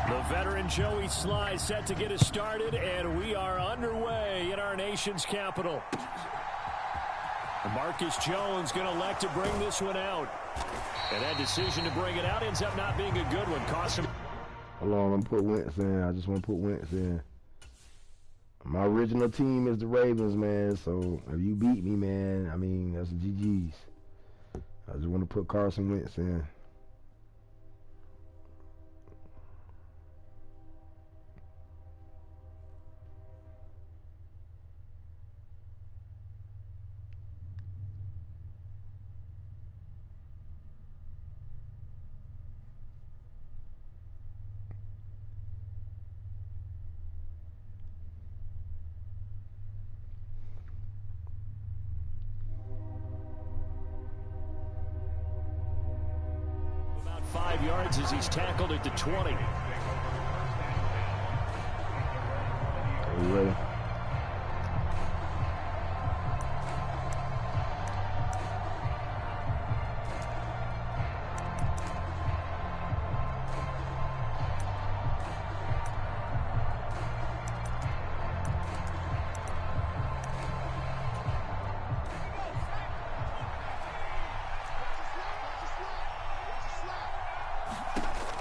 The veteran Joey Sly set to get us started, and we are underway in our nation's capital. Marcus Jones going to elect to bring this one out. And that decision to bring it out ends up not being a good one. Cost him. Hold on, I'm put Wentz in. I just want to put Wentz in. My original team is the Ravens, man. So if you beat me, man, I mean, that's GG's. I just want to put Carson Wentz in. About 5 yards as he's tackled at the 20. Are you ready?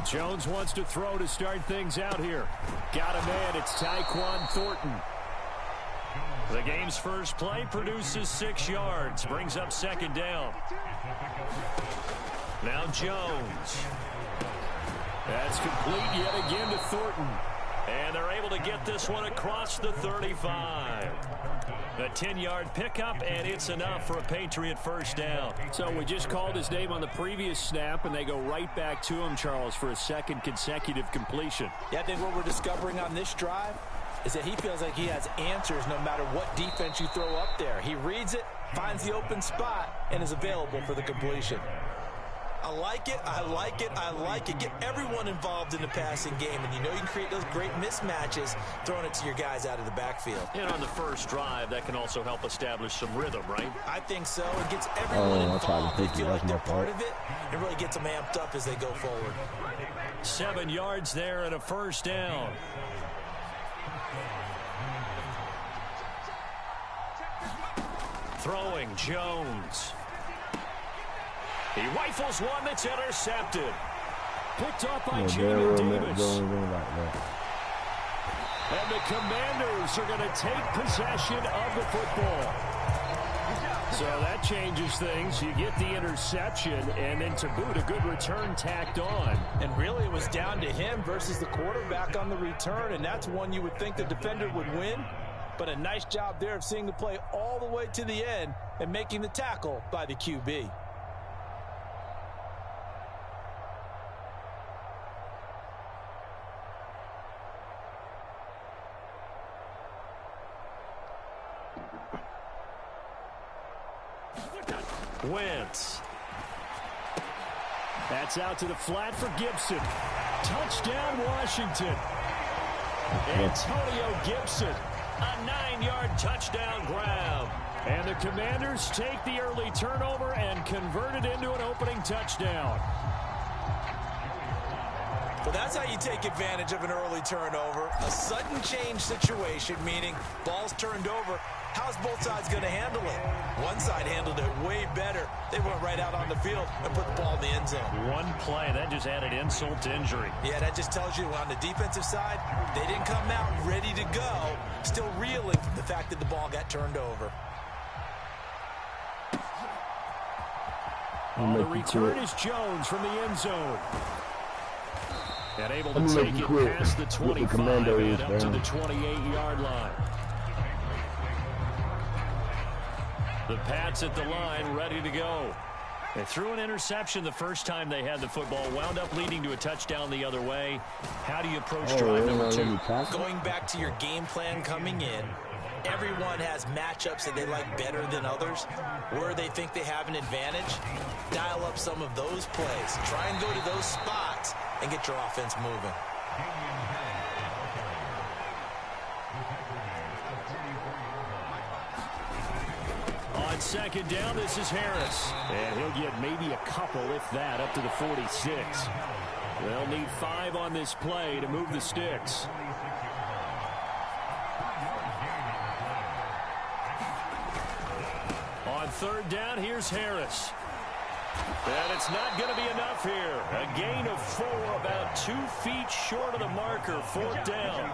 Jones wants to throw to start things out here. Got a man. It's Tyquan Thornton. The game's first play produces 6 yards. Brings up second down. Now Jones. That's complete yet again to Thornton. And they're able to get this one across the 35. A 10-yard pickup, and it's enough for a Patriot first down. So we just called his name on the previous snap, and they go right back to him, Charles, for a second consecutive completion. Yeah, I think what we're discovering on this drive is that he feels like he has answers no matter what defense you throw up there. He reads it, finds the open spot, and is available for the completion. I like it, I like it, I like it. Get everyone involved in the passing game, and you know you can create those great mismatches throwing it to your guys out of the backfield. And on the first drive, that can also help establish some rhythm, right? I think so. It gets everyone involved. They feel like they're part of it, and really gets them amped up as they go forward. 7 yards there and a first down. Throwing Jones. He rifles one that's intercepted. Picked up by Jamin Davis. And the Commanders are going to take possession of the football. So that changes things. You get the interception, and then to boot, a good return tacked on. And really, it was down to him versus the quarterback on the return, and that's one you would think the defender would win. But a nice job there of seeing the play all the way to the end and making the tackle by the QB. Wentz. That's out to the flat for Gibson. Touchdown, Washington. Antonio Gibson. A 9-yard touchdown grab. And the Commanders take the early turnover and convert it into an opening touchdown. Well, that's how you take advantage of an early turnover. A sudden change situation, meaning ball's turned over. How's both sides going to handle it? One side handled it way better. They went right out on the field and put the ball in the end zone. One play, that just added insult to injury. Yeah, that just tells you on the defensive side, they didn't come out ready to go, still reeling from the fact that the ball got turned over. The return is Jones from the end zone. And able to take it past the 25 and up to the 28-yard line. The Pats at the line, ready to go. They threw an interception the first time they had the football, wound up leading to a touchdown the other way. How do you approach drive number 2? Going back to your game plan coming in, everyone has matchups that they like better than others. Where they think they have an advantage, dial up some of those plays. Try and go to those spots and get your offense moving. On second down, this is Harris. And he'll get maybe a couple, if that, up to the 46. They'll need 5 on this play to move the sticks. On 3rd down, here's Harris. And it's not going to be enough here. A gain of 4, about 2 feet short of the marker. 4th down.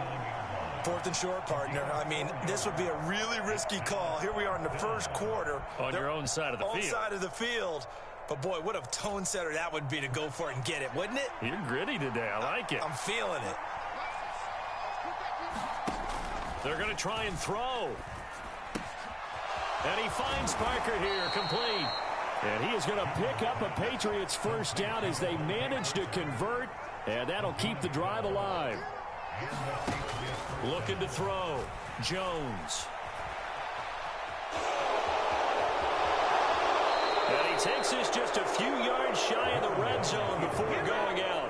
4th and short, partner. I mean, this would be a really risky call. Here we are in the first quarter. On your own side of the field. Own side of the field. But, boy, what a tone setter that would be to go for it and get it, wouldn't it? You're gritty today. I like it. I'm feeling it. They're going to try and throw. And he finds Parker here, complete. And he is going to pick up a Patriots 1st down as they manage to convert. And that'll keep the drive alive. Looking to throw. Jones. And he takes this just a few yards shy of the red zone before going out.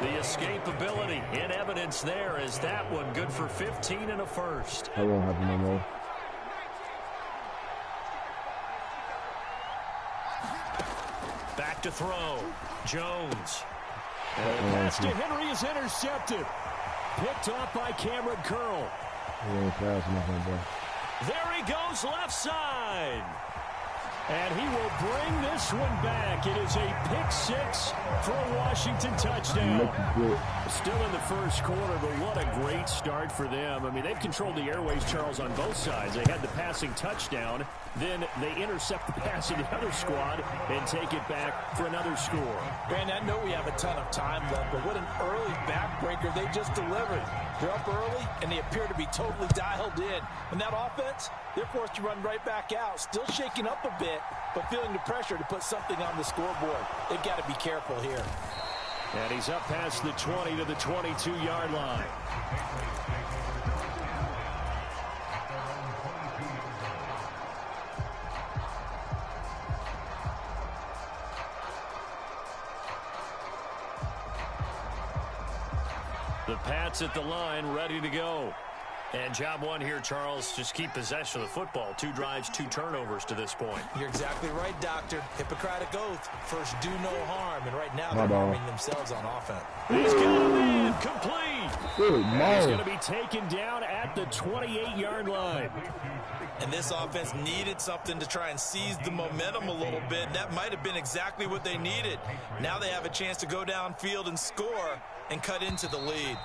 The escapability in evidence there is that one good for 15 and a first. That won't happen no more. Back to throw. Jones. And the pass to Henry is intercepted. Picked off by Cameron Curl. He ain't fast enough, bro. There he goes left side. And he will bring this one back. It is a pick 6 for a Washington touchdown. Still in the first quarter, but what a great start for them. I mean, they've controlled the airways, Charles, on both sides. They had the passing touchdown. Then they intercept the pass of the other squad and take it back for another score. Brandon, I know we have a ton of time left, but what an early backbreaker they just delivered. They're up early, and they appear to be totally dialed in. And that offense, they're forced to run right back out, still shaking up a bit, but feeling the pressure to put something on the scoreboard. They've got to be careful here. And he's up past the 20 to the 22-yard line. The Pats at the line, ready to go. And job one here, Charles, just keep possession of the football. 2 drives, 2 turnovers to this point. You're exactly right, Doctor. Hippocratic oath. First, do no harm. And right now, they're harming themselves on offense. He's got him in. Complete. He's going to be taken down at the 28-yard line. And this offense needed something to try and seize the momentum a little bit. That might have been exactly what they needed. Now they have a chance to go downfield and score and cut into the lead.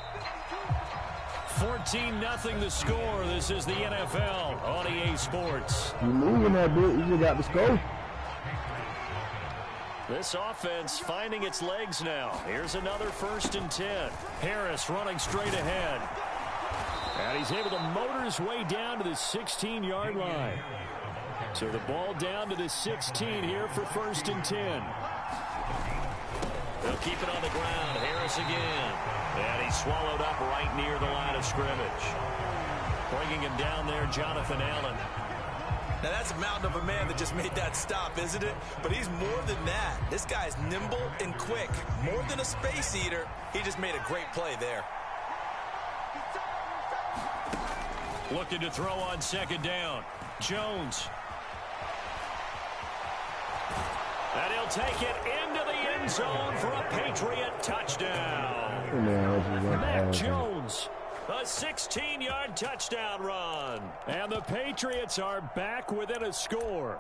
14-0 the score. This is the NFL on EA Sports. You moving that bit, you just got to score. This offense finding its legs now. Here's another 1st and 10. Harris running straight ahead. And he's able to motor his way down to the 16-yard line. So the ball down to the 16 here for 1st and 10. They'll keep it on the ground. Harris again. And he's swallowed up right near the line of scrimmage. Bringing him down there, Jonathan Allen. Now that's a mountain of a man that just made that stop, isn't it? But he's more than that. This guy's nimble and quick. More than a space eater. He just made a great play there. Looking to throw on 2nd down. Jones. And he'll take it into the end zone for a Patriot touchdown. Mac Jones, a 16-yard touchdown run. And the Patriots are back within a score.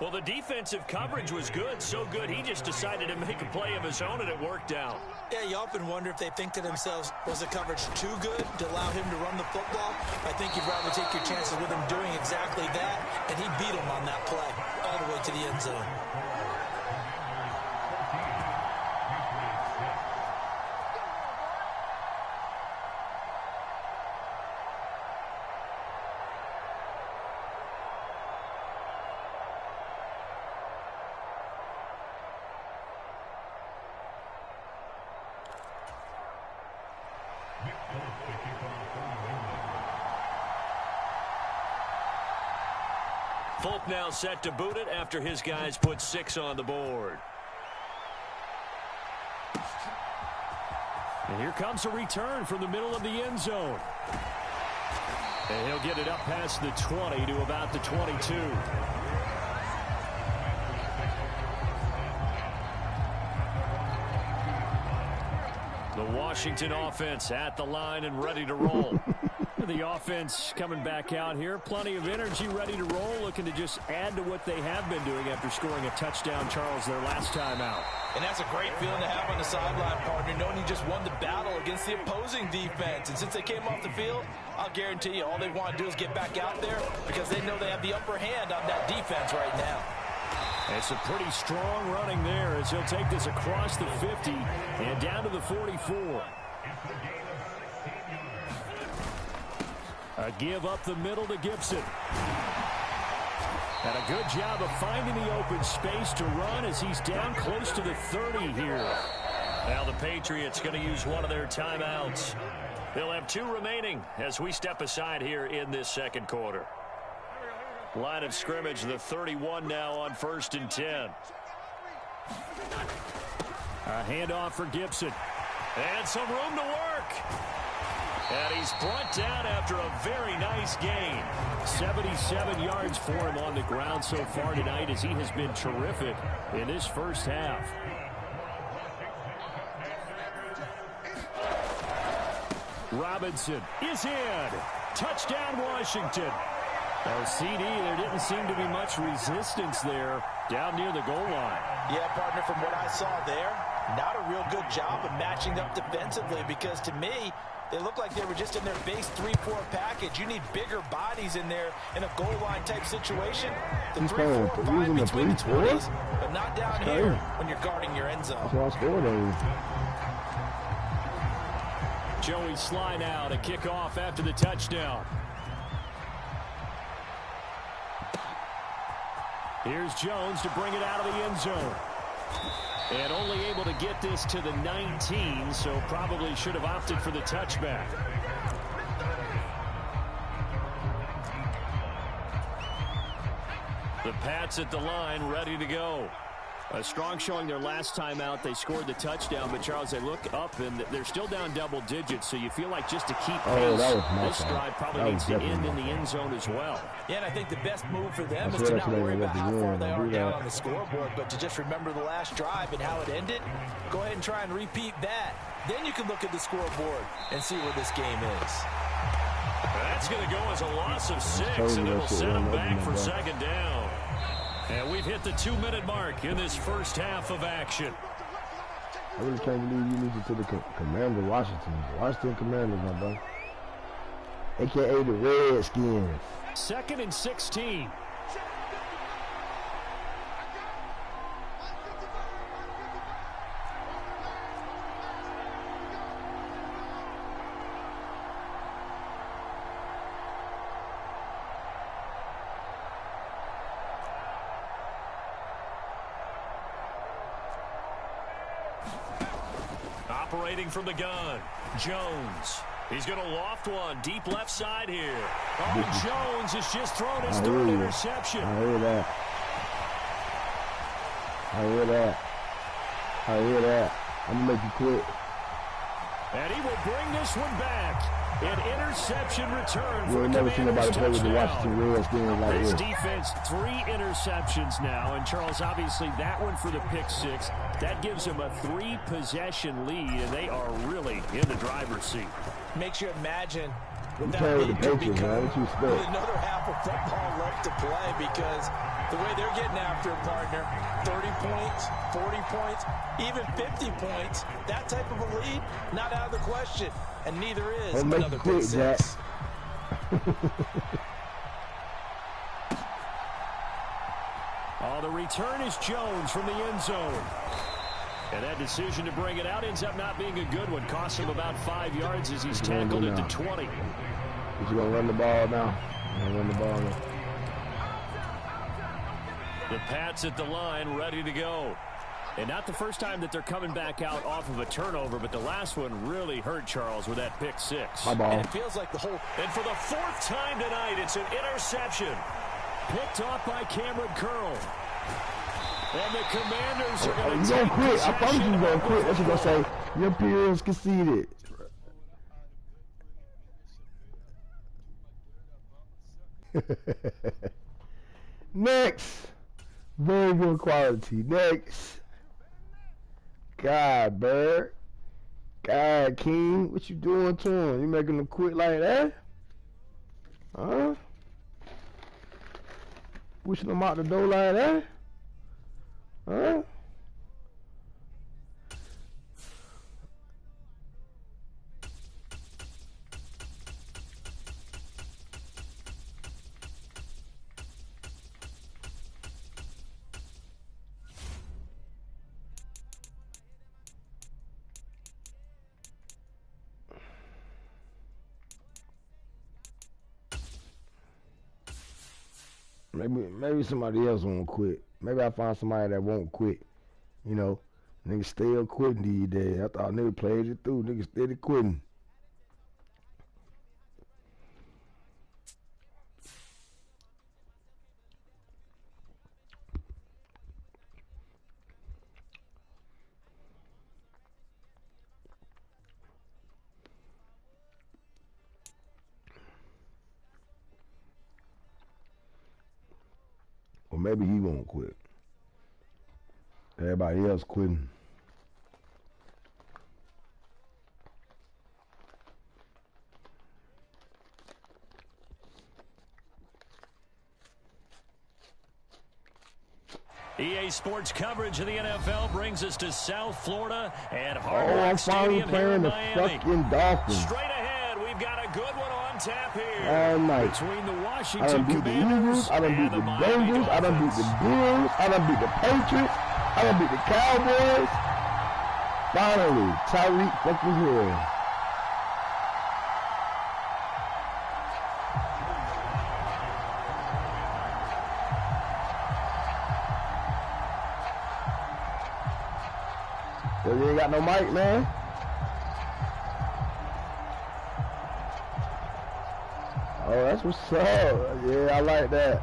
Well, the defensive coverage was good, so good he just decided to make a play of his own, and it worked out. Yeah, you often wonder if they think to themselves, was the coverage too good to allow him to run the football? I think you'd rather take your chances with him doing exactly that, and he beat him on that play all the way to the end zone. Folk now set to boot it after his guys put 6 on the board. And here comes a return from the middle of the end zone. And he'll get it up past the 20 to about the 22. The Washington offense at the line and ready to roll. The offense coming back out here. Plenty of energy, ready to roll, looking to just add to what they have been doing after scoring a touchdown, Charles, their last time out. And that's a great feeling to have on the sideline, partner, knowing you just won the battle against the opposing defense. And since they came off the field, I'll guarantee you all they want to do is get back out there because they know they have the upper hand on that defense right now. It's a pretty strong running there as he'll take this across the 50 and down to the 44. A give up the middle to Gibson. And a good job of finding the open space to run as he's down close to the 30 here. Now the Patriots going to use one of their timeouts. They'll have 2 remaining as we step aside here in this second quarter. Line of scrimmage, the 31 now on 1st and 10. A handoff for Gibson. And some room to work. And he's brought down after a very nice gain. 77 yards for him on the ground so far tonight as he has been terrific in this first half. Robinson is in. Touchdown, Washington. Oh, CD, there didn't seem to be much resistance there down near the goal line. Yeah, partner, from what I saw there, not a real good job of matching up defensively because to me, they look like they were just in their base 3-4 package. You need bigger bodies in there in a goal line type situation. The 3-4-5 between the 20s, but not down here when you're guarding your end zone. Joey Sly now to kick off after the touchdown. Here's Jones to bring it out of the end zone. And only able to get this to the 19, so probably should have opted for the touchback. The Pats at the line, ready to go. A strong showing their last time out. They scored the touchdown, but Charles, they look up and they're still down double digits, so you feel like just to keep pace, this drive probably needs to end in the end zone as well. Yeah, and I think the best move for them is to not worry about how far they are down on the scoreboard, but to just remember the last drive and how it ended. Go ahead and try and repeat that. Then you can look at the scoreboard and see where this game is. That's going to go as a loss of 6, and it'll set them back for second down. And we've hit the 2-minute mark in this first half of action. I really can't believe you losing to the Commander Washington Commanders, my boy. AKA the Redskins. 2nd and 16. Operating from the gun, Jones. He's going to loft one deep left side here. Oh, Jones has just thrown his 3rd interception. I hear that. I'm going to make you quit. And he will bring this one back. An interception return for We've never seen nobody play with the Washington Redskins like this. this. Defense, 3 interceptions now. And, Charles, obviously that one for the pick 6. That gives them a 3-possession lead, and they are really in the driver's seat. Makes you imagine what You that with lead could become what you expect? with another half of football left to play because the way they're getting after a partner, 30 points, 40 points, even 50 points, that type of a lead, not out of the question. And neither is another pick 6. Oh, the return is Jones from the end zone. And that decision to bring it out ends up not being a good one. Costs him about 5 yards as he's tackled at the 20. He's going to run the ball now. The Pats at the line, ready to go. And not the first time that they're coming back out off of a turnover, but the last one really hurt Charles with that pick 6. My ball. And it feels like the whole... And for the 4th time tonight, it's an interception. Picked off by Cameron Curl. And the Commanders are going to take quit. I promise you going to quit. That's what you're going to say. Your peers conceded. Next. Very good quality. Next. God, Bird. God. Mad King. What you doing to him? You making him quit like that? Huh? Pushing him out the door like that? Huh? Maybe somebody else won't quit. Maybe I find somebody that won't quit. You know, niggas still quitting these days. I thought niggas played it through. Niggas steady quitting. Or maybe he won't quit. Everybody else quitting. EA Sports coverage of the NFL brings us to South Florida and Hard Rock Stadium here in the Miami. fucking Dolphins. Straight ahead, we've got a good one on tap here. All night. Between the I Washington done beat the Eagles. I done beat the Bengals. I done beat the Bills. I done beat the Patriots. I done beat the Cowboys. Finally, Tyreek fucking Hill. So you ain't got no mic, man? Oh, that's what's up. Yeah, I like that.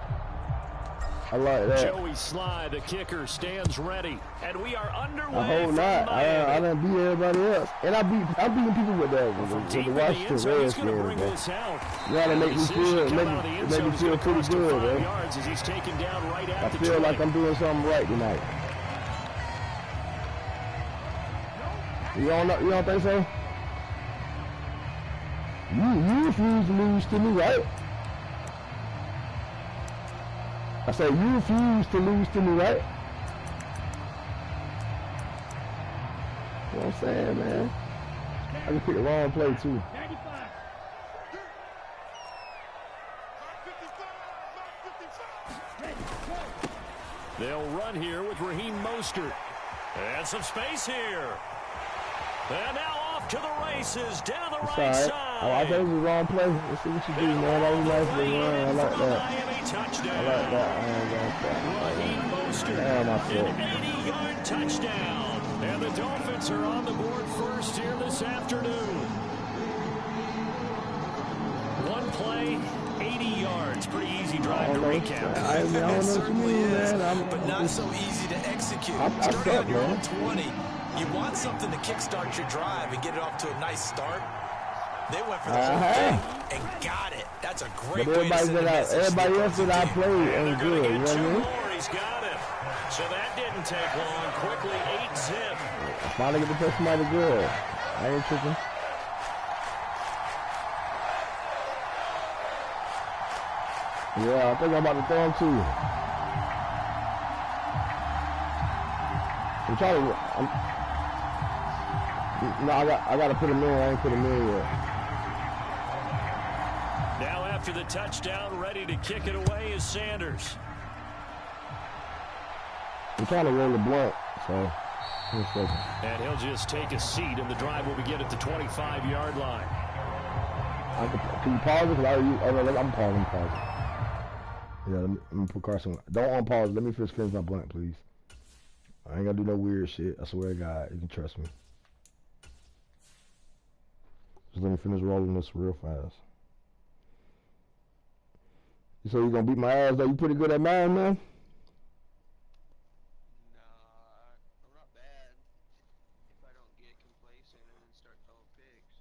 I like that. Joey Sly, the kicker, stands ready, and we are underway. A whole lot. I done beat everybody else, and I'm beating people with that. With the Washington Redskins, bro. You gotta make me feel pretty good, bro. I feel like I'm doing something right tonight. You don't think so? You refuse to lose to me, right? I said you refuse to lose to me, right? You know what I'm saying, man? I just picked the wrong play, too. They'll run here with Raheem Mostert. And some space here. And now off to the races, down the right side. I thought it was the wrong play. Let's see what you do, man. That was nice little run. I like that. Touchdown. I like that. Raheem Mostert, an 80-yard touchdown. And the Dolphins are on the board first here this afternoon. One play, 80 yards. Pretty easy drive to recap. I don't know what you mean, man. But not so easy to execute. I Starting on your own man. 20. You want something to kickstart your drive and get it off to a nice start. They went for the whole thing and got it. That's a great way to send a message. Everybody else that I played ain't good, you know what I mean? He's got it. So that didn't take long. Quickly, 8-zip. Finally get to play somebody good. I ain't tripping. Yeah, I think I'm about to throw him too. I'm trying to. No, I got to put him in. I ain't put him in yet. Now after the touchdown, ready to kick it away is Sanders. I'm trying to roll the blunt, so. And he'll just take a seat, and the drive will begin at the 25-yard line. Can you pause it? I'm pausing. Yeah, let me put Carson. Don't unpause. Let me finish my blunt, please. I ain't gonna do no weird shit. I swear to God, you can trust me. Just let me finish rolling this real fast. So you gonna beat my ass though? You pretty good at mine, man? Nah, I'm not bad. If I don't get complacent and then start throwing picks.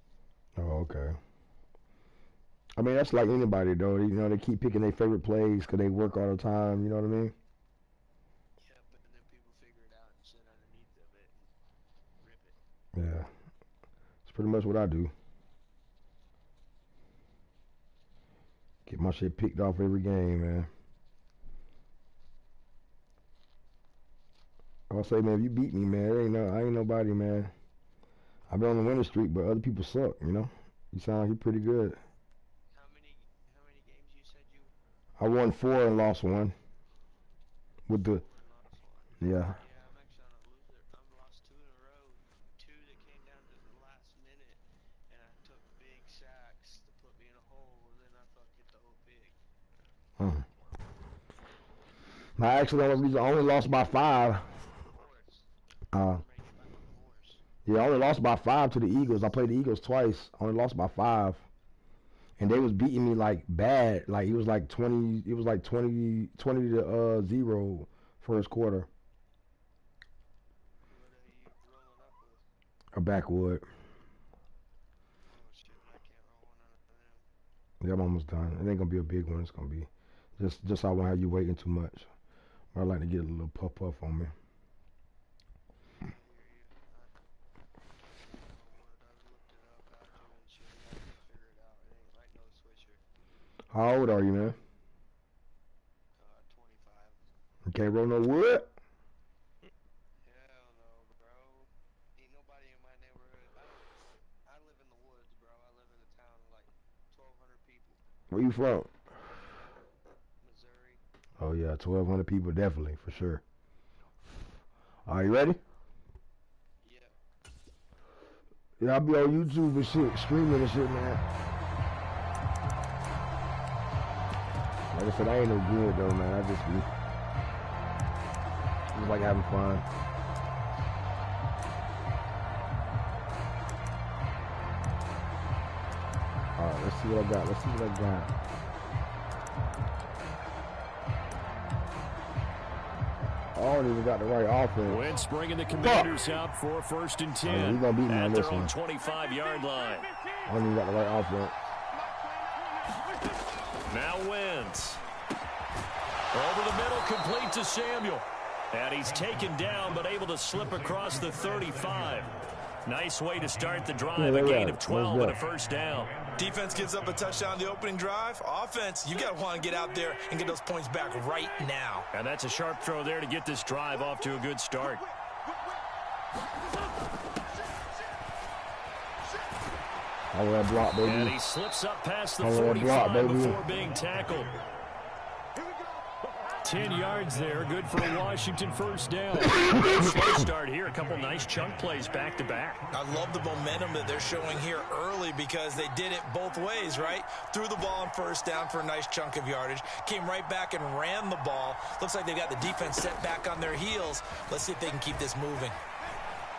Oh, okay. I mean, that's like anybody though. You know, they keep picking their favorite plays because they work all the time. You know what I mean? Yeah, but then people figure it out and sit underneath of it and rip it. Yeah. pretty much what I do. Get my shit picked off every game, man. I'll say, man, if you beat me, man, I ain't nobody, man. I've been on the winning streak, but other people suck, you know? You sound like you're pretty good. How many games you said you? I won 4 and lost 1. With the, Won and lost one. yeah. Yeah, I'm actually on a loser. I'm lost 2 in a row. 2 that came down to the last minute, and I took big sacks to put me in a hole, and then I fucking throw it big. I actually only lost by 5. Yeah, I only lost by 5 to the Eagles. I played the Eagles twice. I only lost by 5. And they was beating me like bad. Like it was like 20 to 0 first quarter. What are you rolling up with? A backwood. Oh shit, I can't roll one of them. Yeah, I'm almost done. It ain't gonna be a big one. It's gonna be just so I won't have you waiting too much. I like to get a little puff on me. I hear you. I've looked it up, got you and shit. I can't figure it out. It ain't like no switcher. How old are you, man? 25. You can't roll no wood? Hell no, bro. Ain't nobody in my neighborhood. I live in the woods, bro. I live in a town of like 1,200 people. Where you from? Missouri. Oh yeah, 1,200 people definitely, for sure. Are you ready? Yeah. Yeah, I'll be on YouTube and shit, streaming and shit, man. Like I said, I ain't no good though, man. I just like having fun. Alright, let's see what I got. I don't even got the right offense. Wentz bringing the Commanders out for 1st and 10 he's gonna beat me on at this their own one. 25-yard line. I don't even got the right offense. Now Wentz. Over the middle, complete to Samuel. And he's taken down, but able to slip across the 35. Nice way to start the drive. A gain of 12 and a first down. Defense gives up a touchdown the opening drive. Offense, you got to want to get out there and get those points back right now. And that's a sharp throw there to get this drive off to a good start. Follow that block, baby. And he slips up past the Follow that 45 block, baby. before being tackled. 10 yards there, good for a Washington first down. Slow start here, a couple nice chunk plays back-to-back. I love the momentum that they're showing here early because they did it both ways, right? Threw the ball on first down for a nice chunk of yardage, came right back and ran the ball. Looks like they've got the defense set back on their heels. Let's see if they can keep this moving.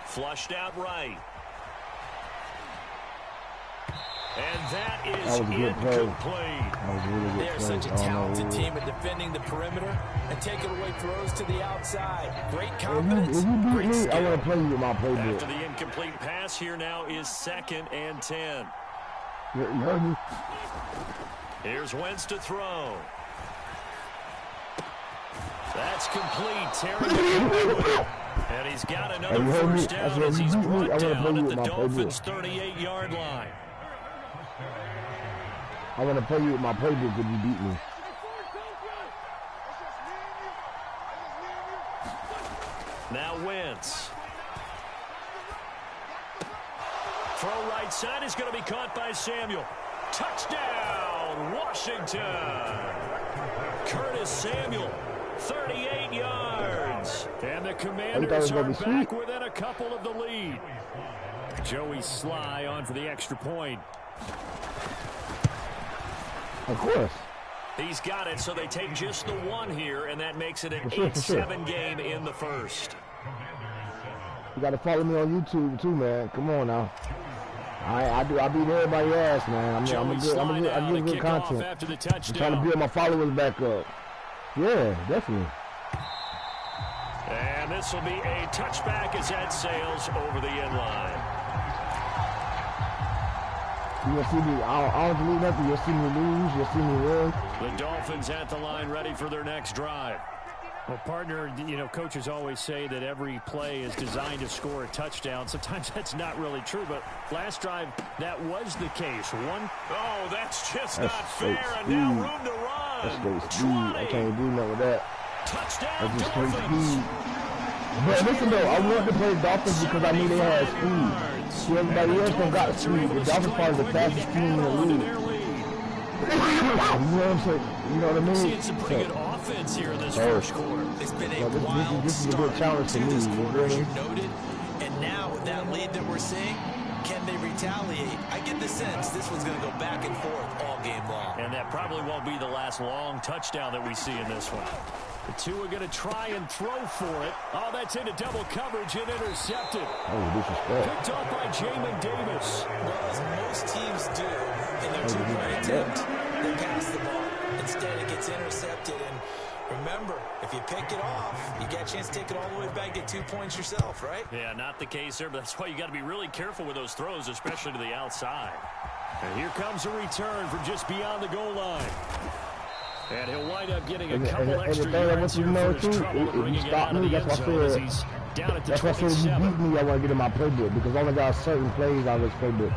Flushed out right. And that is incomplete. They're such a talented team at defending the perimeter and taking away throws to the outside. Great confidence, if you beat great me, skill. I want to play you with my playbook. After the incomplete pass, here now is 2nd and 10. You heard me? Here's Wentz to throw. That's complete. Terry and he's got another first down as he's brought down at the Dolphins' 38-yard line. I want to play you with my playbook if you beat me. Now Wentz. Throw right side is going to be caught by Samuel. Touchdown, Washington. Curtis Samuel, 38 yards. And the Commanders are back within a couple of the lead. Joey Sly on for the extra point. Of course. He's got it, so they take just the one here, and that makes it an 8-7 game in the first. You got to follow me on YouTube too, man. Come on now. I beat everybody ass, man. I give good content. After the I'm touchdown. trying to build my followers back up. Yeah, definitely. And this will be a touchback as that sails over the end line. You'll see me, I don't believe nothing. You'll see me lose, you'll see me win. The Dolphins at the line ready for their next drive. Well, partner, you know, coaches always say that every play is designed to score a touchdown. Sometimes that's not really true, but last drive, that was the case. Oh, that's just not fair, and now room to run. That's straight speed. I can't do nothing with that. Touchdown, That's just straight Dolphins. speed. But listen, though, I wanted to play Dolphins because I knew they had speed. See, everybody else don't got speed. The Dolphins probably the fastest team in the league. You know what I'm saying? You know what I mean? Seeing some pretty good offense here in this first quarter. It's been a wild this is a good challenge for me. this quarter, as you noted. And now with that lead that we're seeing, can they retaliate? I get the sense this one's going to go back and forth all game long. And that probably won't be the last long touchdown that we see in this one. The two are going to try and throw for it. Oh, that's into double coverage and intercepted. Oh, disrespect. Picked off by Jamin Davis. Well, as most teams do in their two-point attempt, they pass the ball. Instead, it gets intercepted. And remember, if you pick it off, you get a chance to take it all the way back, get 2 points yourself, right? Yeah, not the case there, but that's why you got to be really careful with those throws, especially to the outside. And here comes a return from just beyond the goal line. And he'll wind up getting a couple extra yards here for his trouble bringing it out of the end zone as he's down at the 27. That's why I said if you beat me, I want to get in my playbook because I only got certain plays out of this playbook.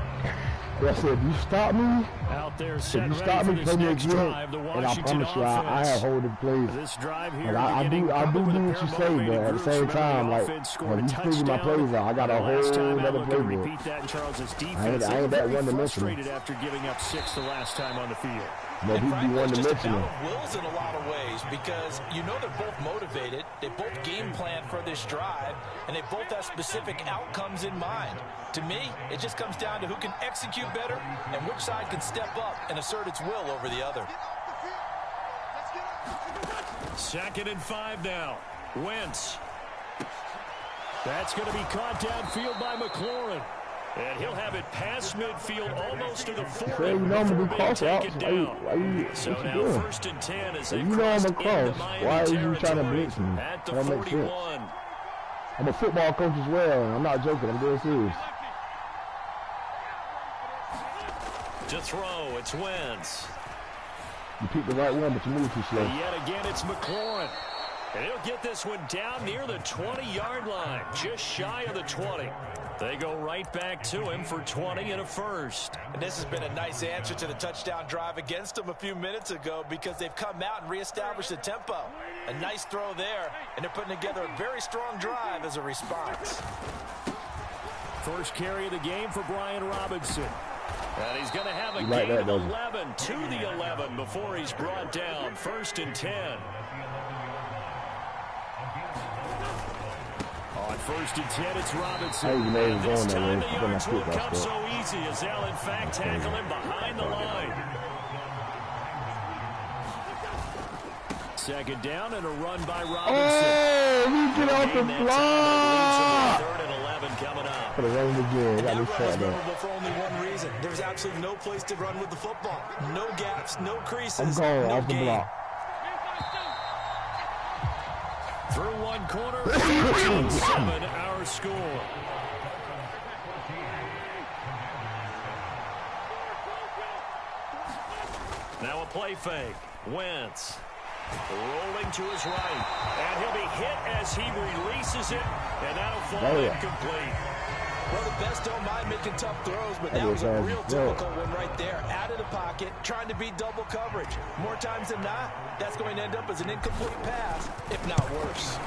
But I said, if you stop me, out there, if you stop me, play me again, and I promise you, I have hold the plays. This drive here, I do what you say, but at the same time, like, when you figure my plays out, I got a whole other playbook. Repeat that in Charles's defense. I ain't that one-dimensional. Frustrated after giving up 6 the last time on the field. But he'd be one-dimensional. Wills in a lot of ways because you know they're both motivated. They both game plan for this drive, and they both have specific outcomes in mind. To me, it just comes down to who can execute better and which side can step up and assert its will over the other. 2nd and 5 now. Wentz. That's going to be caught downfield by McLaurin. And he'll have it past midfield almost to the 40 before being taken down. So now 1st and 10 as they cross into Miami territory at the 41. I'm a football coach as well, and I'm not joking. I'm dead serious. To throw, it's Wentz. You picked the right one, but you moved too slow. And yet again, it's McLaurin. And he'll get this one down near the 20-yard line, just shy of the 20. They go right back to him for 20 and a first. And this has been a nice answer to the touchdown drive against them a few minutes ago because they've come out and reestablished the tempo. A nice throw there, and they're putting together a very strong drive as a response. First carry of the game for Brian Robinson. And he's going to have a gain of 11 to the 11 before he's brought down. 1st and 10. On 1st and 10, it's Robinson. And this time the yards won't come so easy as they'll, in fact, tackle him behind the line. 2nd down and a run by Robinson. Oh, we get off the block. 3rd and 11 coming up. For the rain again. That run was memorable for only one reason. There was absolutely no place to run with the football. No gaps, no creases, I'm going no off the gain. block. Through one corner, 14-7 our score. Now a play fake. Wentz rolling to his right. And he'll be hit as he releases it. And that'll fall incomplete. Well, the best don't mind making tough throws, but that was a real difficult one right there. Out of the pocket, trying to beat double coverage. More times than not, that's going to end up as an incomplete pass, if not worse.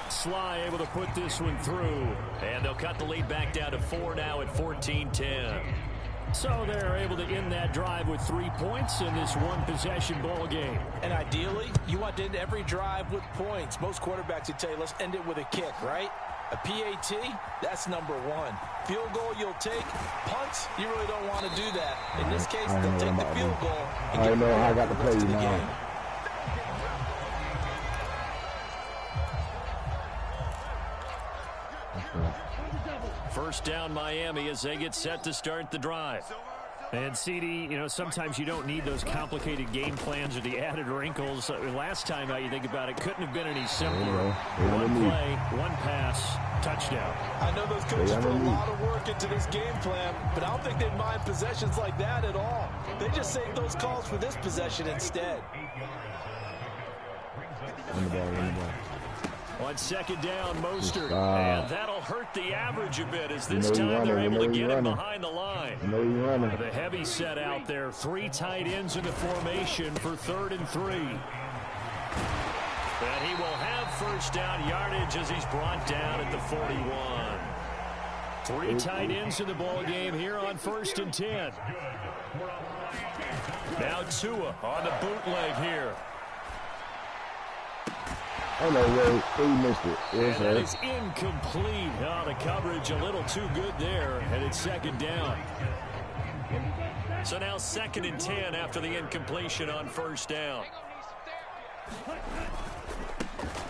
Sly able to put this one through. And they'll cut the lead back down to 4 now at 14-10. So they're able to end that drive with 3 points in this one-possession ball game. And ideally, you want to end every drive with points. Most quarterbacks would tell you, let's end it with a kick, right? A PAT, that's number 1. Field goal you'll take. Punts, you really don't want to do that. In this case, they'll take the field goal and get I got to play you now. Game. First down Miami as they get set to start the drive. And CD, you know, sometimes you don't need those complicated game plans or the added wrinkles. Last time out you think about it, couldn't have been any simpler. One play, one pass, touchdown. I know those coaches put a lot of work into this game plan, but I don't think they mind possessions like that at all. They just save those calls for this possession instead. Run the ball. On second down, Mostert. And that'll hurt the average a bit as this time they're able to get him behind the line. The heavy set out there. 3 tight ends in the formation for 3rd and 3. And he will have first down yardage as he's brought down at the 41. 3 tight ends in the ball game here on 1st and 10. Now Tua on the bootleg here. Oh, no way. He missed it. And that is incomplete. Oh, the coverage a little too good there, and it's 2nd down. So now 2nd and 10 after the incompletion on 1st down.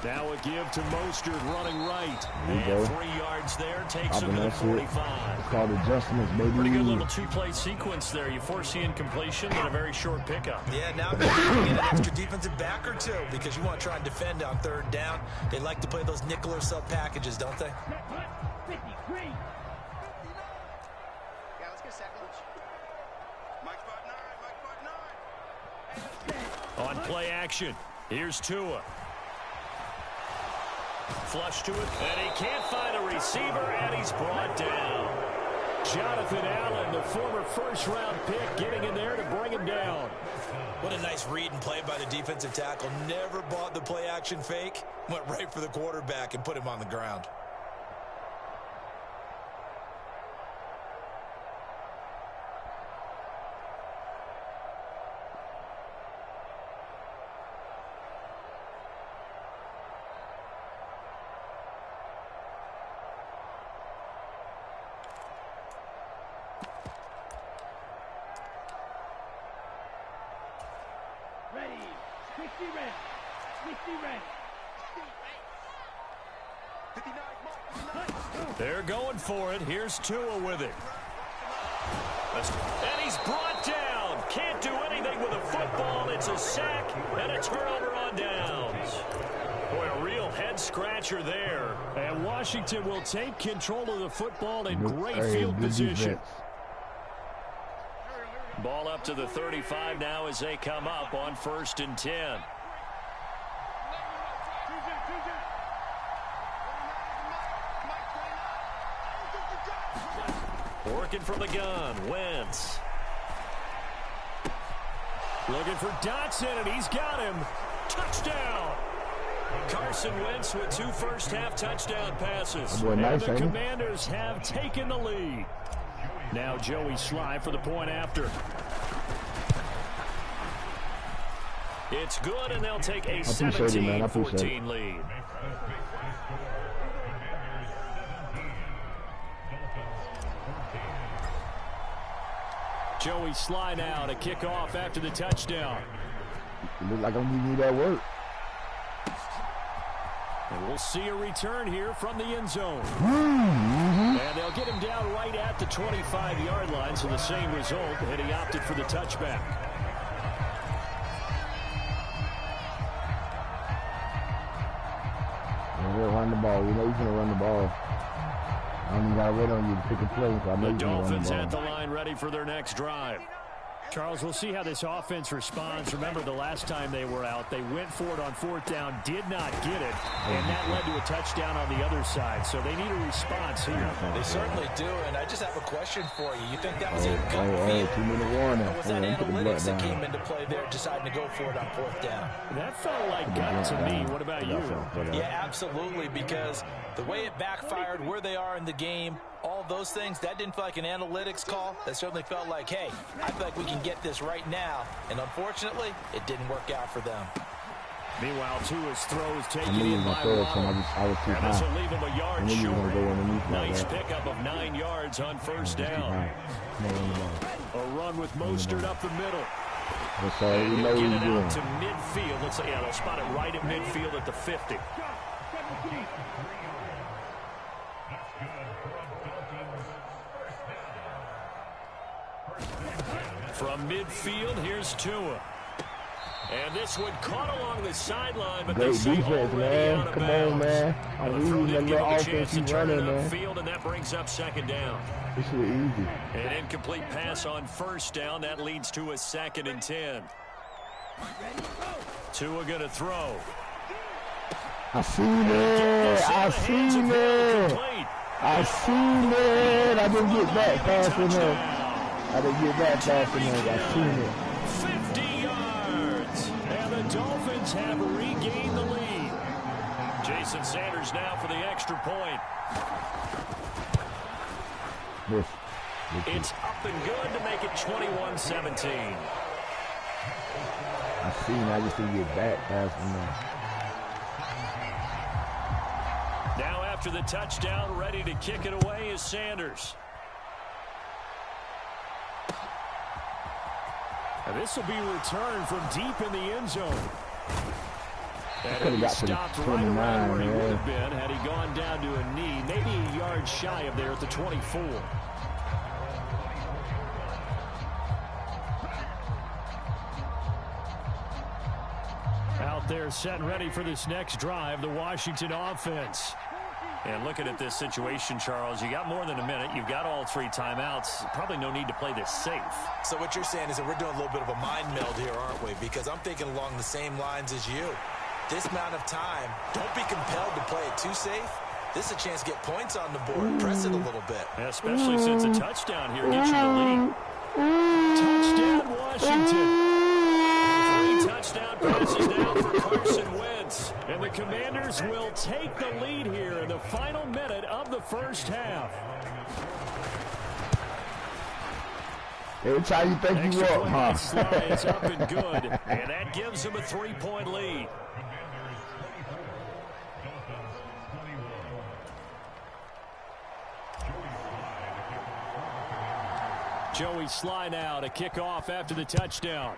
Now a give to Mostert running right. And 3 yards there takes him to the 45. It's called adjustments, baby. Pretty good little 2-play sequence there. You force the incompletion and a very short pickup. Yeah, now maybe you get an extra defensive back or 2 because you want to try and defend on 3rd down. They like to play those nickel or sub packages, don't they? Yeah, let's get second. Mike 5-9. On play action, here's Tua. Flush to it, and he can't find a receiver, and he's brought down. Jonathan Allen, the former first-round pick, getting in there to bring him down. What a nice read and play by the defensive tackle. Never bought the play-action fake. Went right for the quarterback and put him on the ground. They're going for it. Here's Tua with it. And he's brought down. Can't do anything with a football. It's a sack and a turnover on downs. Boy, a real head-scratcher there. And Washington will take control of the football in great field position. Ball up to the 35 now as they come up on 1st and 10. Working from the gun, Wentz. Looking for Dotson, and he's got him. Touchdown! Carson Wentz with 2 first-half touchdown passes. And the Commanders have taken the lead. Now Joey Sly for the point after. It's good, and they'll take a 17-14 lead. Joey Sly now to kick off after the touchdown. It looks like I'm giving you that work. And we'll see a return here from the end zone. And they'll get him down right at the 25-yard line, so the same result, and he opted for the touchback. And we'll run the ball. We know he's going to run the ball. I don't even got to wait on you to pick a play. So I know the Dolphins at the line ready for their next drive. Charles, we'll see how this offense responds. Remember, the last time they were out, they went for it on 4th down, did not get it, and that led to a touchdown on the other side. So they need a response here. They certainly do, and I just have a question for you. You think that was a gut feel? 2-minute warning. Or was that analytics that came into play there, deciding to go for it on 4th down? That felt like gut to me. What about you? Yeah, absolutely, because the way it backfired, where they are in the game, all those things, that didn't feel like an analytics call. That certainly felt like, hey, I feel like we can get this right now. And unfortunately, it didn't work out for them. Meanwhile, Tua's throws taken in by Waddle. And this will leave him a yard short. Nice pickup of 9 yards on 1st down. A run with Mostert up the middle. And he'll get it out to midfield. Looks like, yeah, they'll spot it right at midfield at the 50. From midfield, here's Tua. And this one caught along the sideline, but great defense, man. Come on, man. I'm reading that little offense he's running, man. Field, and that brings up 2nd down. This is easy. An incomplete pass on 1st down. That leads to a 2nd and 10. Tua going to throw. I seen it. I seen it. I seen it. I didn't get back fast enough. I didn't get back fast enough. I seen it. 50 yards. And the Dolphins have regained the lead. Jason Sanders now for the extra point. Yes. It's up and good to make it 21-17. I seen it. I just didn't get back fast enough. Now after the touchdown, ready to kick it away is Sanders. And this will be returned from deep in the end zone. And he stopped right around where he would have been had he gone down to a knee, maybe a yard shy of there at the 24. Out there set and ready for this next drive, the Washington offense. And looking at this situation, Charles, you got more than a minute. You've got all 3 timeouts. Probably no need to play this safe. So what you're saying is that we're doing a little bit of a mind meld here, aren't we? Because I'm thinking along the same lines as you. This amount of time, don't be compelled to play it too safe. This is a chance to get points on the board. Press it a little bit. Especially since a touchdown here gets you the lead. Touchdown, Washington. 3 touchdown passes now for Carson Wentz. And the Commanders will take the lead here in the final minute of the first half. Every time you think you walk, huh? Slides up and good. And that gives them a 3-point lead. Joey Sly now to kick off after the touchdown.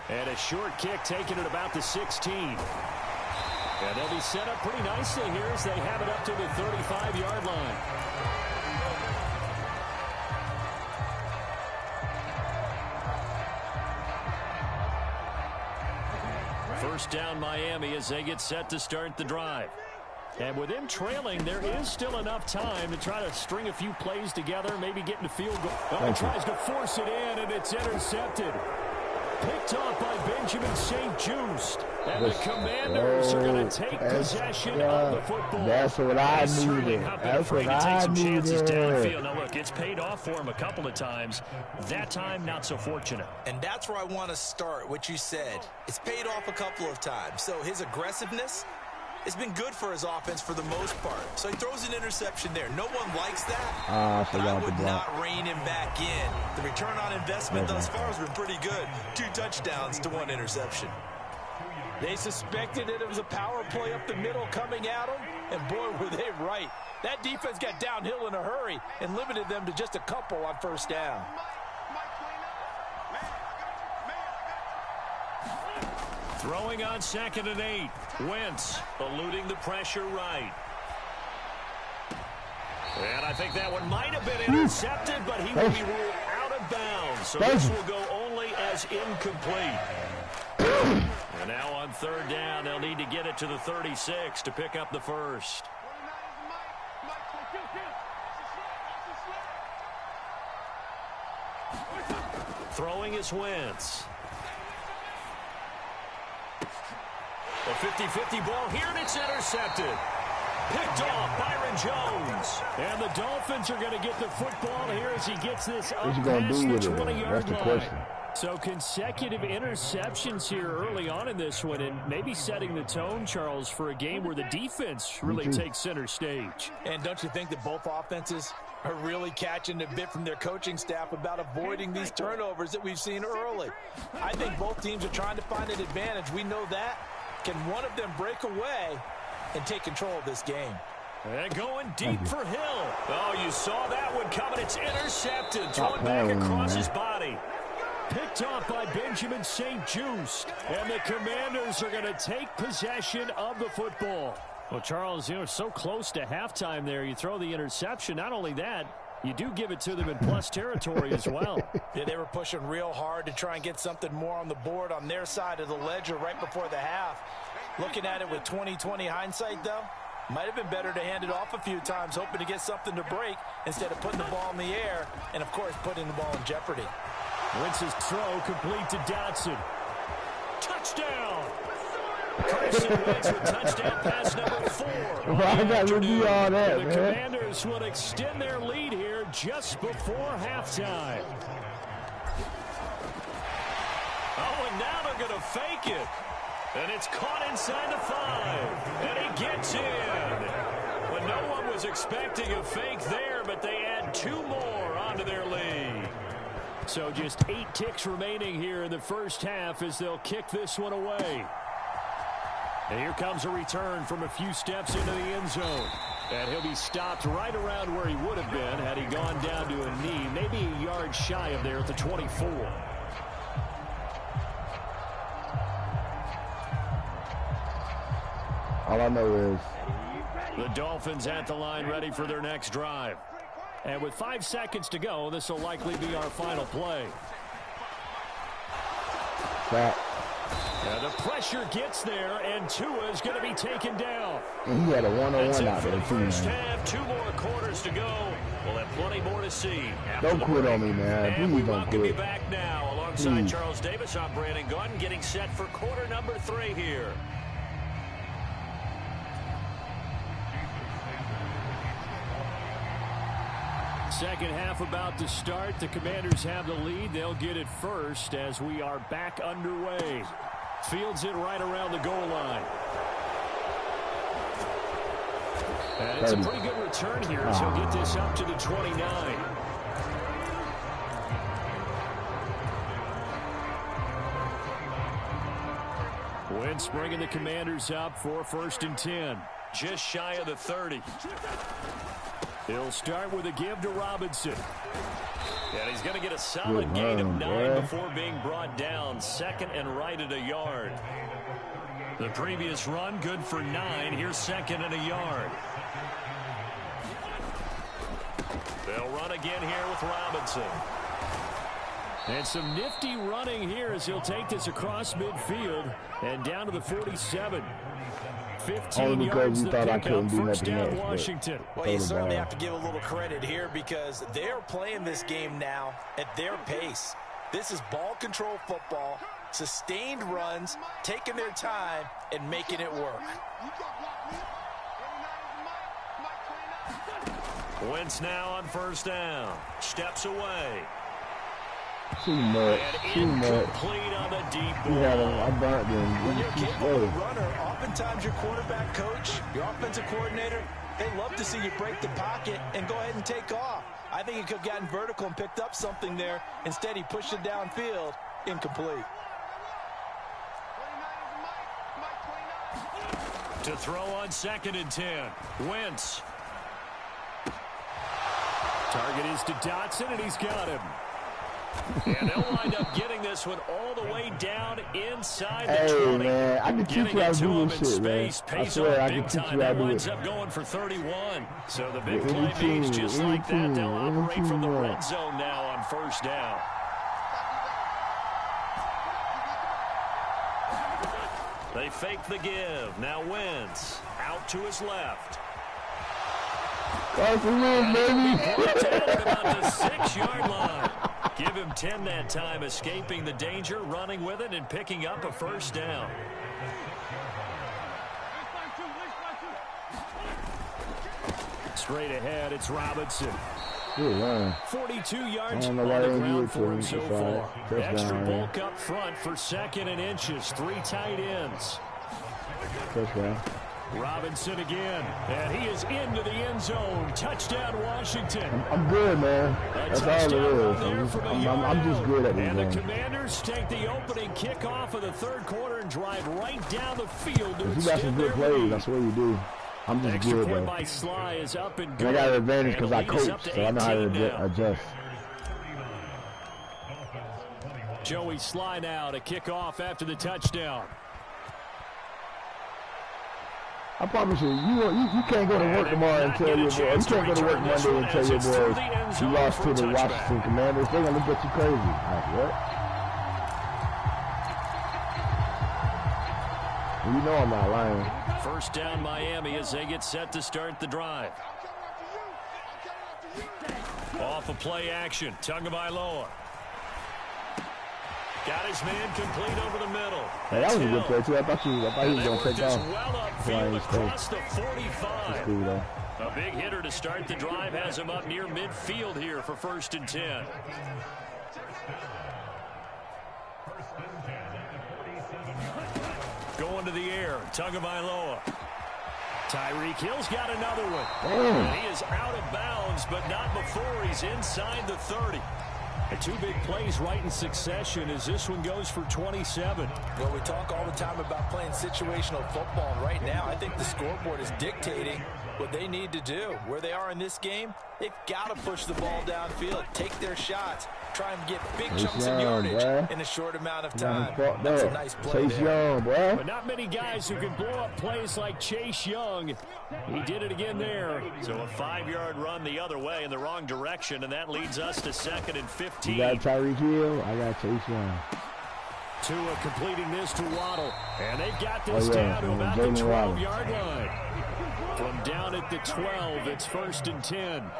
And a short kick taken at about the 16. And they'll be set up pretty nicely here as they have it up to the 35-yard line. First down Miami as they get set to start the drive. And with them trailing, there is still enough time to try to string a few plays together, maybe get into field goal. Oh, he tries to force it in, and it's intercepted. Picked off by Benjamin St-Juste. And the Commanders are going to take possession of the football. That's what I needed. That's what I needed. Downfield. Now, look, it's paid off for him a couple of times. That time, not so fortunate. And that's where I want to start, what you said. It's paid off a couple of times. So his aggressiveness, it's been good for his offense for the most part. So he throws an interception there. No one likes that, but I would not rein him back in. The return on investment thus far has been pretty good. 2 touchdowns to 1 interception. They suspected that it was a power play up the middle coming at them, and boy, were they right. That defense got downhill in a hurry and limited them to just a couple on first down. Throwing on 2nd and 8. Wentz eluding the pressure right. And I think that one might have been intercepted, but he will be ruled out of bounds. So this will go only as incomplete. And now on 3rd down, they'll need to get it to the 36 to pick up the first. Throwing is Wentz. A 50-50 ball here, and it's intercepted. Picked off Byron Jones. And the Dolphins are going to get the football here as he gets this up past the 20-yard line. So consecutive interceptions here early on in this one, and maybe setting the tone, Charles, for a game where the defense really takes center stage. And don't you think that both offenses are really catching a bit from their coaching staff about avoiding these turnovers that we've seen early? I think both teams are trying to find an advantage. We know that. Can one of them break away and take control of this game? And going deep for Hill. Oh, you saw that one coming. It's intercepted. Thrown back across his body. Picked off by Benjamin St-Juste. And the Commanders are going to take possession of the football. Well, Charles, you know, so close to halftime there. You throw the interception. Not only that, you do give it to them in plus territory as well. Yeah, they were pushing real hard to try and get something more on the board on their side of the ledger right before the half. Looking at it with 20/20 hindsight, though, might have been better to hand it off a few times, hoping to get something to break instead of putting the ball in the air and, of course, putting the ball in jeopardy. Wentz's throw complete to Dotson. Touchdown! Carson Wentz with touchdown pass number 4. Why got to do all that, the man? Commanders will extend their lead here just before halftime. Oh, and now they're going to fake it. And it's caught inside the 5. And he gets in. Well, no one was expecting a fake there, but they add 2 more onto their lead. So just 8 ticks remaining here in the first half as they'll kick this one away. And here comes a return from a few steps into the end zone. And he'll be stopped right around where he would have been had he gone down to a knee, maybe a yard shy of there at the 24. All I know is the Dolphins at the line ready for their next drive. And with 5 seconds to go, this will likely be our final play. that. The pressure gets there, and Tua is going to be taken down. And he had a one-on-one out for there, the too, first man. half, 2 more quarters to go. We'll have plenty more to see. Don't quit on me, man. And we Please don't welcome you quit. back now. Alongside Please. Charles Davis, I'm Brandon Gunn, getting set for quarter number 3 here. Second half about to start. The Commanders have the lead. They'll get it first as we are back underway. Fields it right around the goal line. And it's a pretty good return here as he'll get this up to the 29. Wentz bringing the Commanders up for 1st and 10. Just shy of the 30. He'll start with a give to Robinson. And he's going to get a solid gain of 9 before being brought down. 2nd and right at a yard. The previous run, good for 9. Here's 2nd and a yard. They'll run again here with Robinson. And some nifty running here as he'll take this across midfield and down to the 47. 15 yards the pickup, 1st down Washington. Well, you certainly have to give a little credit here because they're playing this game now at their pace. This is ball control football, sustained runs, taking their time, and making it work. Wentz now on 1st down. Steps away. Too much. Too much. Incomplete on the deep ball. I burnt them. When you're a capable runner, oftentimes your quarterback coach, your offensive coordinator, they love to see you break the pocket and go ahead and take off. I think he could have gotten vertical and picked up something there. Instead, he pushed it downfield. Incomplete. To throw on 2nd and 10. Wentz. Target is to Dotson, and he's got him. And they'll wind up getting this one all the way down inside the 20. Man, I can teach you how to do this shit, man. I swear, I can teach you how to do Winds it. up going for 31. So the big play means just like that, they'll operate from the red zone now on 1st down. They fake the give. Now Wentz out to his left. That's a win, baby. Brought down at about the 6-yard line. Give him 10 that time, escaping the danger, running with it, and picking up a 1st down. Straight ahead, it's Robinson. Good run. 42 yards I on don't the know why they didn't ground do for him it so to him. far. Touchdown, Extra man. bulk up front for 2nd and inches. 3 tight ends. Touchdown. Robinson again, and he is into the end zone. Touchdown, Washington. I'm good, man. That's all it is. I'm just good at this And the game. Commanders take the opening kickoff of the 3rd quarter and drive right down the field to If you got some extend good their plays, lead. that's what you do. I'm just Extra good, point though. by Sly is up and And good. I got an advantage And because the I lead is coach, up to so I know how 18 to now. adjust. Joey Sly now to kick off after the touchdown. I promise you, you can't go to work tomorrow and tell your boy. You can't go to work Monday and tell your boys you lost to the Washington Commanders. They're gonna look at you crazy. Like what? Well, you know I'm not lying. 1st down Miami as they get set to start the drive. Off of play action, Tagovailoa. Got his man complete over the middle. Hey, that was a good play, too. I thought he was going to take just off. well upfield across the 45. That's cool, though. A big hitter to start the drive has him up near midfield here for 1st and 10. Going to the air, Tagovailoa. Tyreek Hill's got another one. And he is out of bounds, but not before he's inside the 30. And 2 big plays right in succession as this one goes for 27. Well, we talk all the time about playing situational football, and right now I think the scoreboard is dictating what they need to do. Where they are in this game, they've got to push the ball downfield, take their shots, try and get big chunks of yardage in a short amount of time. That's a nice play Chase there. Young, boy. But not many guys who can blow up plays like Chase Young. He did it again there. So a 5-yard run the other way in the wrong direction, and that leads us to 2nd and 15. You got Tyreek Hill, I got Chase Young. Tua completing this to Waddle, and they've got this down to about the 12-yard line. From down at the 12, it's 1st and 10.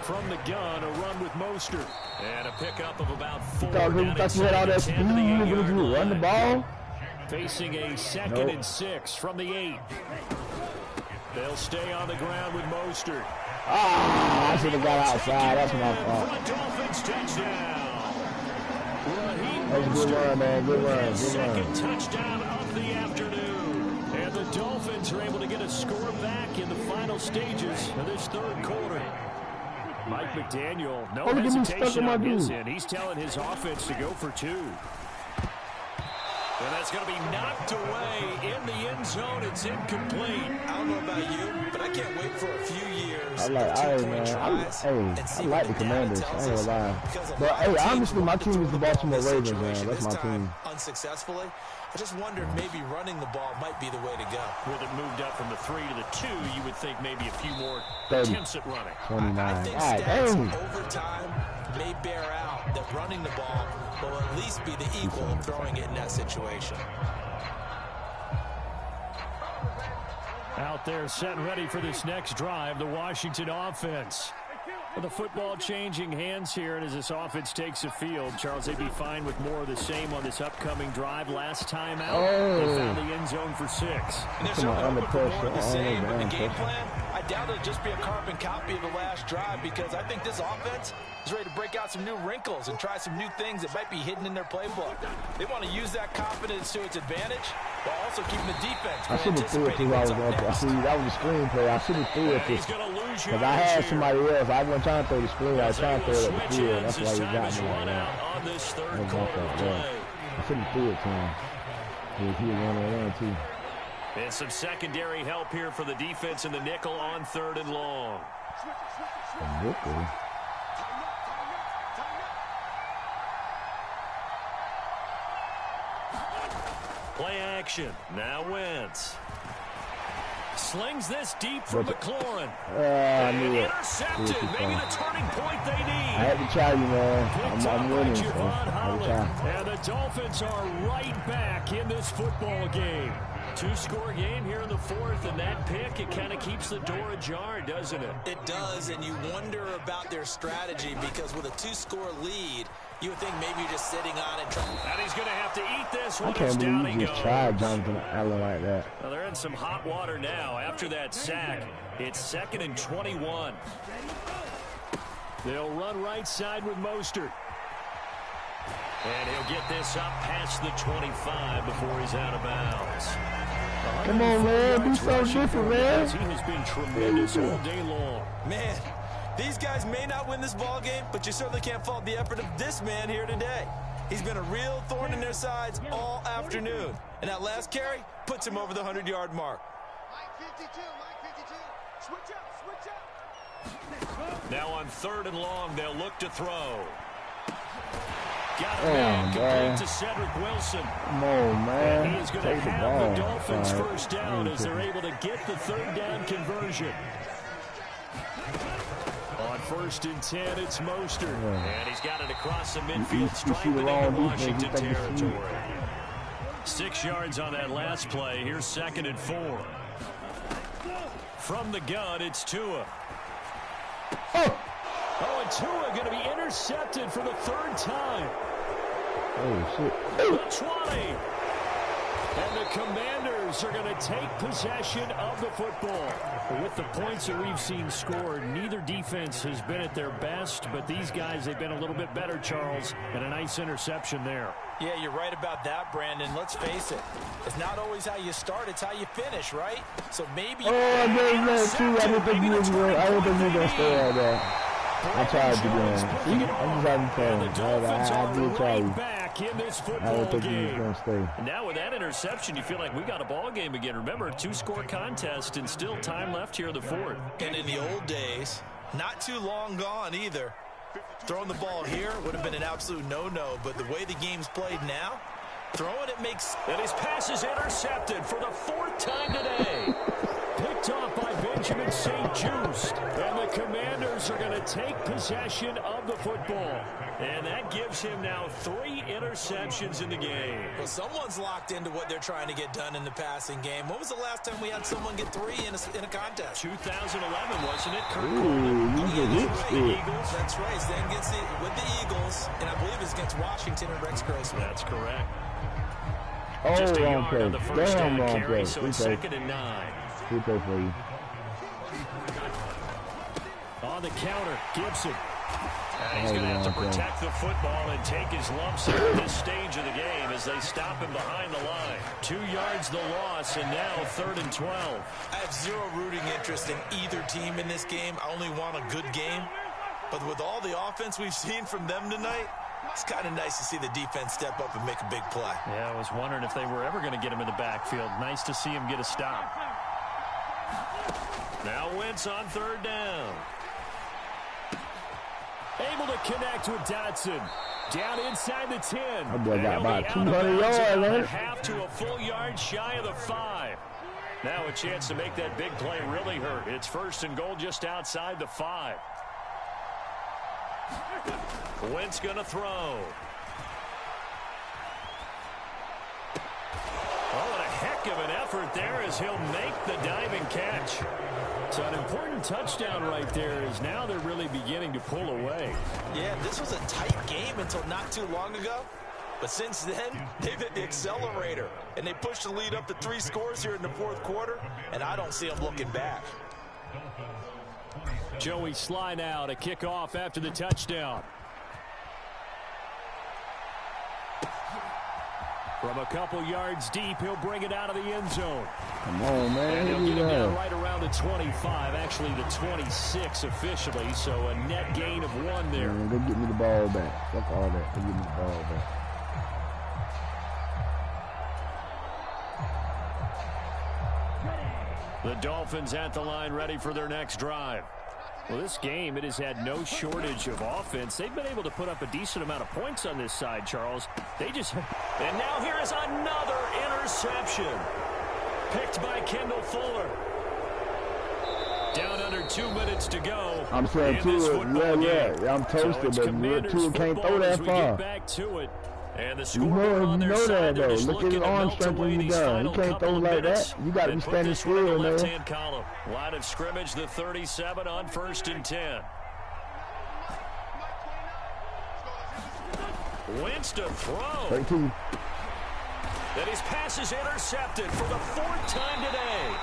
From the gun, a run with Mostert. And a pickup of about 4. Thought you had all that speed. You run the ball. Facing a 2nd and 6 from the 8. They'll stay on the ground with Mostert. I should have got outside. That's my fault. Dolphins touchdown. That was a good run, man. Good run. Second touchdown of the afternoon. And the Dolphins are able to get a score back in the final stages of this 3rd quarter. Mike McDaniel, no hesitation on his end. He's telling his offense to go for 2. And that's going to be knocked away in the end zone. It's incomplete. I don't know about you, but I can't wait for a few years. I like the Commanders. I ain't gonna lie. But hey, honestly, my team is the Baltimore Ravens, man. That's my team. Unsuccessfully. I just wonder if maybe running the ball might be the way to go. With it moved up from the 3 to the 2, you would think maybe a few more 30. attempts at running. 29. I think stats over time may bear out that running the ball will at least be the equal of throwing it in that situation. Out there set and ready for this next drive, the Washington offense. With the football changing hands here, and as this offense takes the field, Charles, they'd be fine with more of the same on this upcoming drive. Last time out, they found the end zone for 6. And they're certainly hoping for more of the same, but the game plan, I doubt it'll just be a carbon copy of the last drive, because I think this offense is ready to break out some new wrinkles and try some new things that might be hidden in their playbook. They want to use that confidence to its advantage while also keeping the defense. I should have threw it to who I was going to. See, that was a screenplay. I should have threw it to, because I had somebody else. I wasn't trying to throw the screen. I was trying to throw it at the field. That's why he got me like that. I should have threw it to him. He was one-on-one, too. And some secondary help here for the defense in the nickel on 3rd and long. The nickel? Play action. Now Wentz. Slings this deep from McLaurin. I knew it. Intercepted. Maybe the turning point they need. I had to try you, man. I'm winning. So I had to try. And the Dolphins are right back in this football game. 2-score game here in the 4th, and that pick, it kind of keeps the door ajar, doesn't it? It does, and you wonder about their strategy, because with a 2-score lead, you would think maybe you're just sitting on it. And he's going to have to eat this one. I can't believe you just tried Jonathan Allen like that. Well, they're in some hot water now. After that sack, it's 2nd and 21. They'll run right side with Mostert. And he'll get this up past the 25 before he's out of bounds. Come on, man. Be so different, man. He has been tremendous all day long. Man, these guys may not win this ball game, but you certainly can't fault the effort of this man here today. He's been a real thorn in their sides all afternoon. And that last carry puts him over the 100-yard mark. Mike 52, Mike 52. Switch up. Now on 3rd and long, they'll look to throw. Got Oh, man. to Cedric Wilson. Come on, man. And he is going to have the Dolphins first down as they're able to get the 3rd down conversion. On 1st and 10, it's Mostert. And he's got it across the midfield stripe into Washington territory. 6 yards on that last play. Here's 2nd and 4. From the gun, it's Tua. Oh, and Tua going to be intercepted for the third time. Oh, shit. The 20. And the Commanders are going to take possession of the football. With the points that we've seen scored, neither defense has been at their best, but these guys, they've been a little bit better, Charles, and a nice interception there. Yeah, you're right about that, Brandon. Let's face it. It's not always how you start, it's how you finish, right? So maybe... Oh, I didn't think you was going to stay on that. I tried to do that. See? I'm just having fun. I did try you. In this I football don't think he was game. going to stay. And now with that interception, you feel like we got a ball game again. Remember, 2-score contest and still time left here in the fourth. And in the old days, not too long gone either, throwing the ball here would have been an absolute no-no. But the way the game's played now, throwing it makes... And his pass is intercepted for the fourth time today. Picked off by Benjamin St. Just. And the Commanders are going to take possession of the football. And that gives him now 3 interceptions in the game. Well, someone's locked into what they're trying to get done in the passing game. When was the last time we had someone get 3 in a contest? 2011, wasn't it? Ooh, Eagles. That's right. It's then against with the Eagles, and I believe it's against Washington and Rex Grossman. That's correct. Oh, Just a wrong yard play. on the first Damn, down wrong carry, play. so it's 2nd and 9. Good play for you. On the counter, Gibson. He's going to have to protect the football and take his lumps at this stage of the game as they stop him behind the line. 2 yards the loss, and now 3rd and 12. I have zero rooting interest in either team in this game. I only want a good game. But with all the offense we've seen from them tonight, it's kind of nice to see the defense step up and make a big play. Yeah, I was wondering if they were ever going to get him in the backfield. Nice to see him get a stop. Now Wentz on 3rd down. Able to connect with Dotson. Down inside the 10. My boy got about 200 yards, man. Half to a full yard shy of the 5. Now a chance to make that big play really hurt. It's 1st and goal just outside the 5. Wentz going to throw. Oh, what a heck of an effort there as he'll make the diving catch. So an important touchdown right there is now they're really beginning to pull away. Yeah, this was a tight game until not too long ago. But since then, they've hit the accelerator. And they pushed the lead up to 3 scores here in the 4th quarter. And I don't see them looking back. Joey Sly now to kick off after the touchdown. From a couple yards deep, he'll bring it out of the end zone. Come on, man. And he'll get it down right around the 25, actually the 26 officially, so a net gain of 1 there. Man, go get me the ball back. Fuck all that. Go get me the ball back. The Dolphins at the line ready for their next drive. Well, this game, it has had no shortage of offense. They've been able to put up a decent amount of points on this side, Charles. And now here is another interception. Picked by Kendall Fuller. Down under 2 minutes to go. I'm saying, Tua, yeah. I'm toasted, but Tua can't throw that far. Get back to it. And the scoreboard on their side, though. Look at his arm strength when he's done. He can't throw like that. You got to be standing still, man. Left-hand column. Line of scrimmage, the 37 on 1st and 10. Wentz to throw. 13. Then his pass is intercepted for the 4th time today.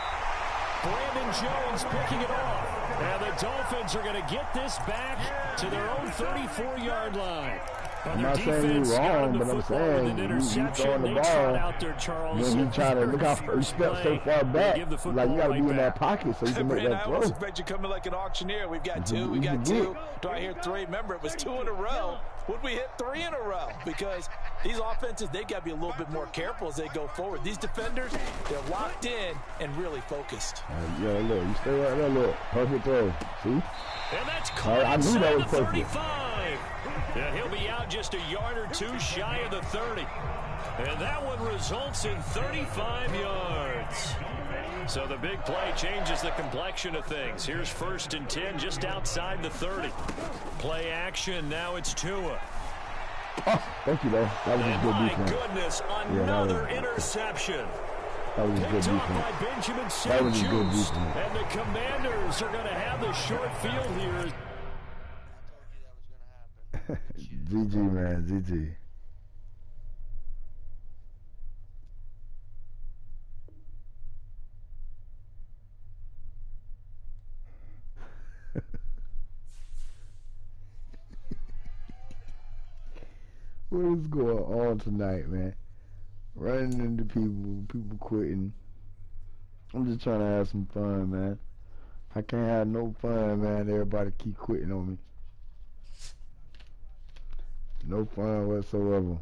Brandon Jones picking it off. And the Dolphins are going to get this back to their own 34-yard line. I'm not saying you're wrong, but I'm saying you throwing the ball. When you try to look how he steps so far back, like you got to be in that pocket so you can make that throw. I almost expect you coming like an auctioneer. We've got 2, we got 2. Do I hear 3? Remember, it was 2 in a row. Would we hit 3 in a row? Because these offenses, they got to be a little bit more careful as they go forward. These defenders, they're locked in and really focused. Yeah, look, you stay right there, look. Perfect throw. See? And that's caught I knew that was perfect. 35. Yeah, he'll be out just a yard or 2 shy of the 30. And that one results in 35 yards. So the big play changes the complexion of things. Here's 1st and 10 just outside the 30. Play action. Now it's Tua. Oh, thank you, though. That was a good defense. My goodness, another interception. That was a good defense. By Benjamin That was a good defense. And the Commanders are going to have the short field here. GG, man. GG. What is going on tonight, man? Running into people quitting. I'm just trying to have some fun, man. I can't have no fun, man. Everybody keep quitting on me. No fun whatsoever.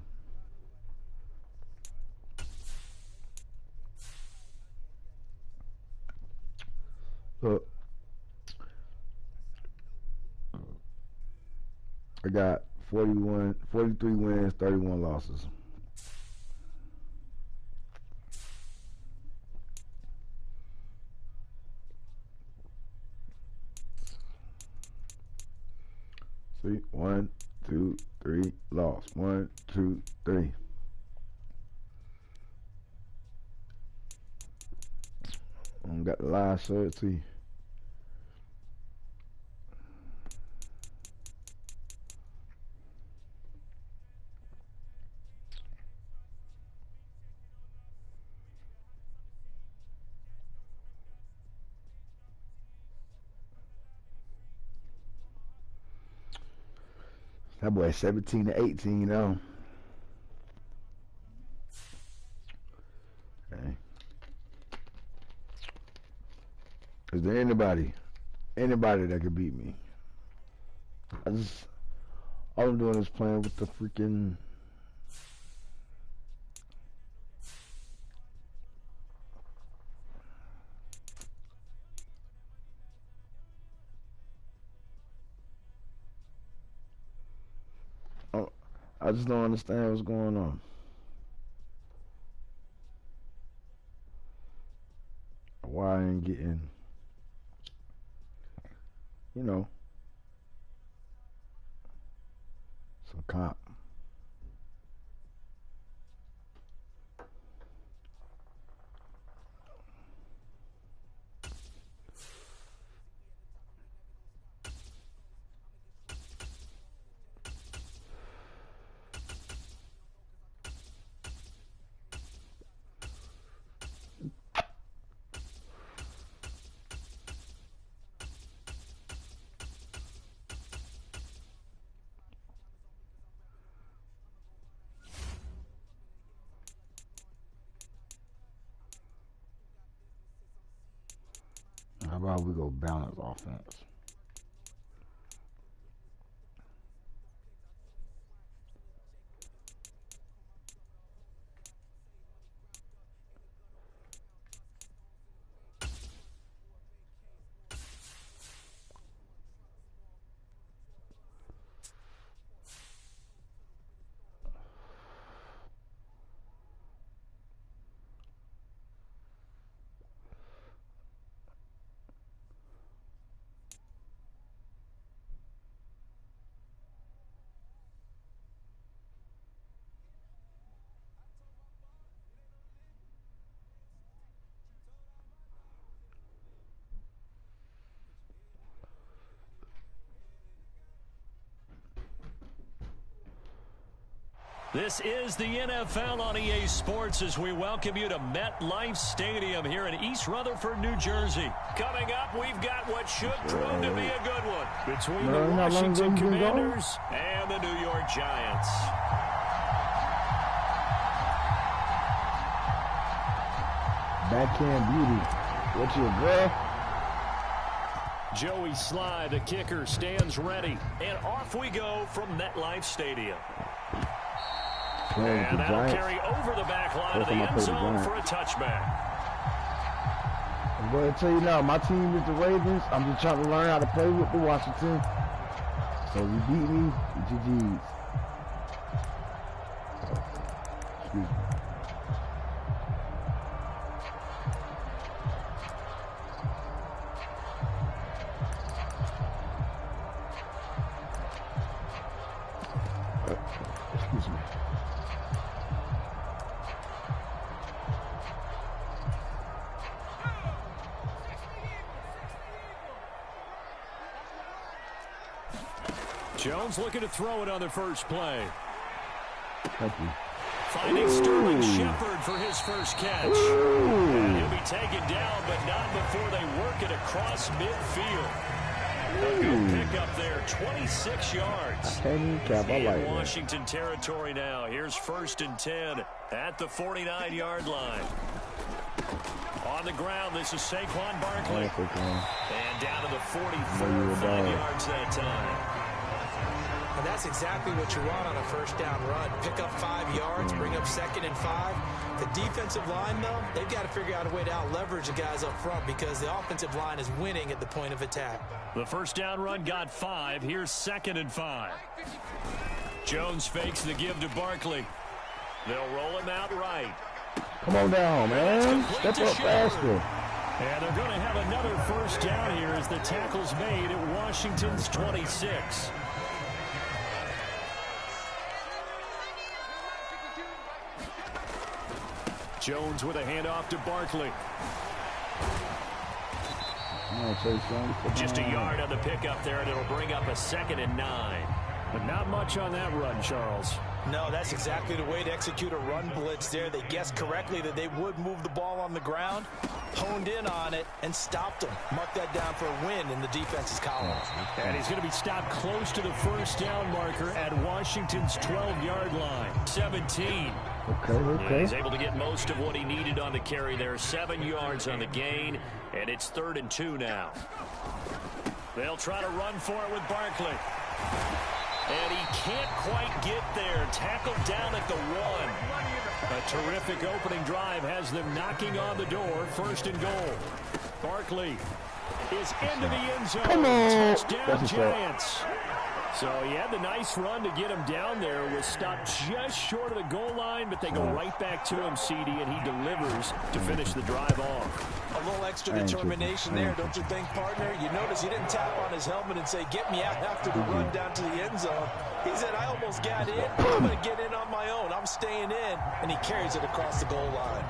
Look, I got 43 wins, 31 losses. See, 1, 2, 3, lost. 1, 2, 3. I got the live shirt, see. That boy 17 to 18 now. Okay. Is there anybody that could beat me? All I'm doing is playing with the freaking I just don't understand what's going on. Why I ain't getting, some comp. How about we go balance offense? This is the NFL on EA Sports as we welcome you to MetLife Stadium here in East Rutherford, New Jersey. Coming up, we've got what should prove to be a good one between the Washington Commanders and the New York Giants. Backhand beauty. What's your girl? Joey Sly, the kicker, stands ready. And off we go from MetLife Stadium. And that'll carry over the back line of the end zone for a touchback. I'm going to tell you now, my team is the Ravens. I'm just trying to learn how to play with the Washington. So you beat me, GG's. Excuse me. Excuse me. Jones looking to throw it on the first play. Thank you. Finding Sterling Shepard for his first catch. And he'll be taken down, but not before they work it across midfield. A good pickup there, 26 yards. In Washington territory now. Here's 1st and 10 at the 49-yard line. On the ground, this is Saquon Barkley. And down to the 44, 5 yards that time. And that's exactly what you want on a first down run. Pick up 5 yards, bring up 2nd and 5. The defensive line, though, they've got to figure out a way to out-leverage the guys up front because the offensive line is winning at the point of attack. The first down run got 5. Here's 2nd and 5. Jones fakes the give to Barkley. They'll roll him out right. Come on down, man. Step up faster. And they're going to have another first down here as the tackle's made at Washington's 26. Jones with a handoff to Barkley. Just a yard on the pickup there, and it'll bring up a 2nd and 9. But not much on that run, Charles. No, that's exactly the way to execute a run blitz there. They guessed correctly that they would move the ball on the ground, honed in on it, and stopped them. Mark that down for a win in the defense's column. And he's going to be stopped close to the first down marker at Washington's 12-yard line. 17. Okay. He's able to get most of what he needed on the carry there. 7 yards on the gain, and it's 3rd and 2 now. They'll try to run for it with Barkley. And he can't quite get there. Tackled down at the 1. A terrific opening drive has them knocking on the door. 1st and goal. Barkley is into the end zone. Come on. Touchdown, Giants. So he had the nice run to get him down there. Was stopped just short of the goal line, but they go right back to him, CD, and he delivers to finish the drive off. A little extra determination there, don't you think, partner? You notice he didn't tap on his helmet and say, get me out after the run down to the end zone. He said, I almost got in. I'm going to get in on my own. I'm staying in. And he carries it across the goal line.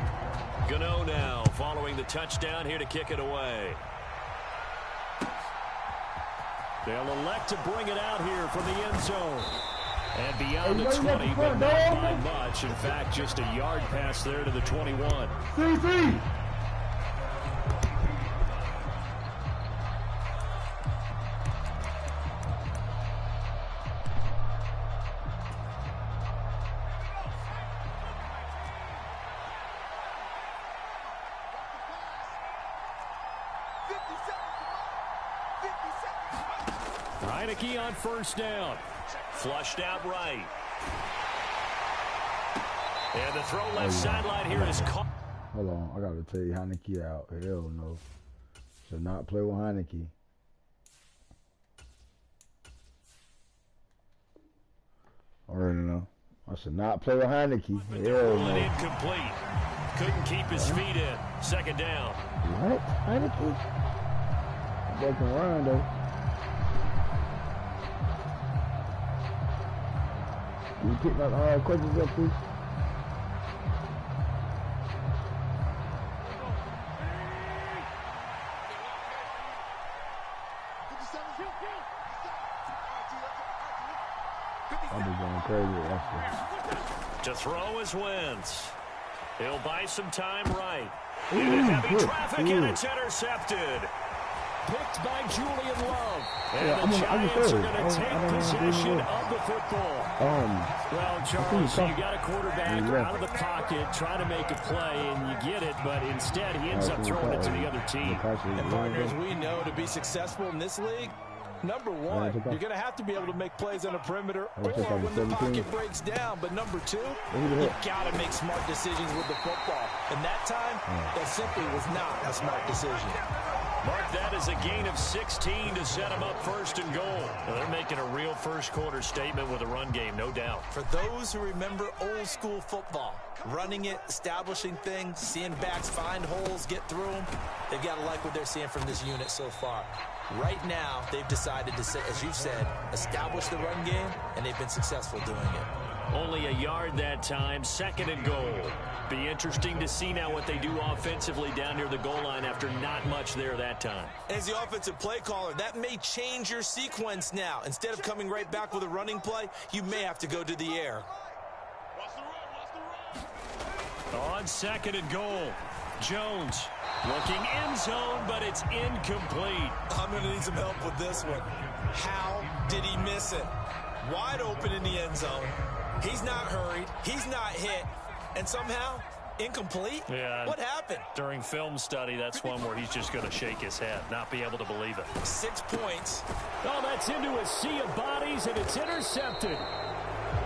Gano now following the touchdown here to kick it away. They'll elect to bring it out here from the end zone. And beyond the 20, but not by much. In fact, just a yard pass there to the 21. Heineke on first down. Flushed out right. And the throw left sideline here is caught. Hold on. I got to tell you, Heineke out. Hell no. Should not play with Heineke. Already know. I should not play with Heineke. Hell no. Incomplete. Couldn't keep his feet in. 2nd down. What? Heineke? They can run, though. Can you pick my questions up, please? I'll be going crazy. To throw is Wentz. He'll buy some time right. Into heavy traffic, and it's intercepted. Picked by Julian Love. And the Giants are going to take possession of the football. Well, Charles, you got a quarterback out of the pocket trying to make a play, and you get it, but instead he ends up throwing it to the other team. And partners, we know to be successful in this league, number one, you're going to have to be able to make plays on the perimeter or when the pocket breaks down. But number two, you've got to make smart decisions with the football. And that time, that simply was not a smart decision. Mark that as a gain of 16 to set them up 1st and goal. Well, they're making a real first quarter statement with a run game, no doubt. For those who remember old school football, running it, establishing things, seeing backs find holes, get through them, they've got to like what they're seeing from this unit so far. Right now, they've decided to, as you said, establish the run game, and they've been successful doing it. Only a yard that time, 2nd and goal. Be interesting to see now what they do offensively down near the goal line after not much there that time. As the offensive play caller, that may change your sequence now. Instead of coming right back with a running play, you may have to go to the air. On 2nd and goal, Jones looking end zone, but it's incomplete. I'm going to need some help with this one. How did he miss it? Wide open in the end zone. He's not hurried. He's not hit. And somehow, incomplete? Yeah. What happened? During film study, that's one where he's just going to shake his head, not be able to believe it. 6 points. Oh, that's into a sea of bodies, and it's intercepted.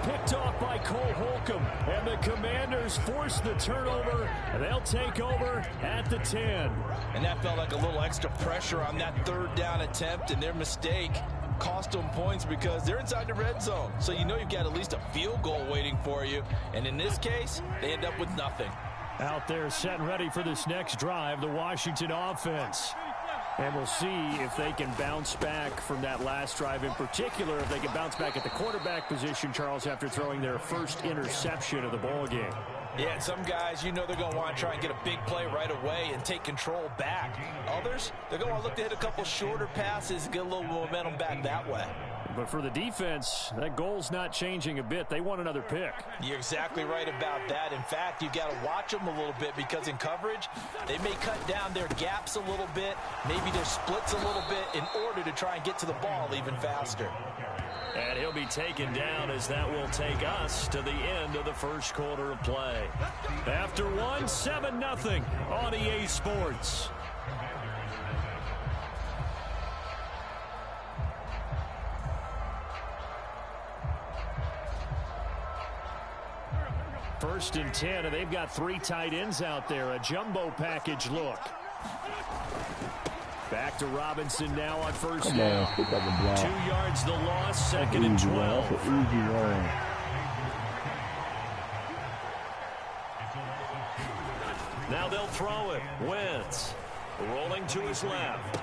Picked off by Cole Holcomb, and the Commanders force the turnover. They'll take over at the 10. And that felt like a little extra pressure on that 3rd down attempt, and their mistake cost them points because they're inside the red zone. So you know you've got at least a field goal waiting for you. And in this case, they end up with nothing. Out there set and ready for this next drive, the Washington offense. And we'll see if they can bounce back from that last drive in particular, if they can bounce back at the quarterback position, Charles, after throwing their first interception of the ball game. Yeah, and some guys, you know they're going to want to try and get a big play right away and take control back. Others, they're going to look to hit a couple shorter passes and get a little momentum back that way. But for the defense, that goal's not changing a bit. They want another pick. You're exactly right about that. In fact, you've got to watch them a little bit because in coverage, they may cut down their gaps a little bit, maybe their splits a little bit in order to try and get to the ball even faster. And he'll be taken down as that will take us to the end of the first quarter of play. After one, 7-0 on EA Sports. First and 10, and they've got 3 tight ends out there. A jumbo package look. Back to Robinson now on first down. 2 yards the loss, 2nd and 12. That's an easy one. Now they'll throw it. Wentz rolling to his left.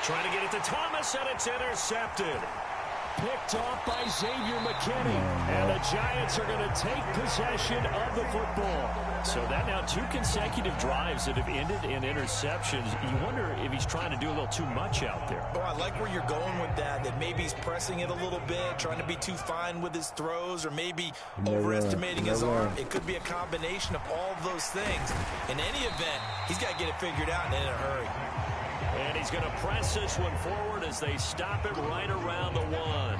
Trying to get it to Thomas, and it's intercepted. Picked off by Xavier McKinney. And the Giants are going to take possession of the football. So that now 2 consecutive drives that have ended in interceptions. You wonder if he's trying to do a little too much out there. Oh, I like where you're going with that maybe he's pressing it a little bit, trying to be too fine with his throws, or maybe overestimating his arm. It could be a combination of all of those things. In any event, he's got to get it figured out and in a hurry. And he's going to press this one forward as they stop it right around the 1.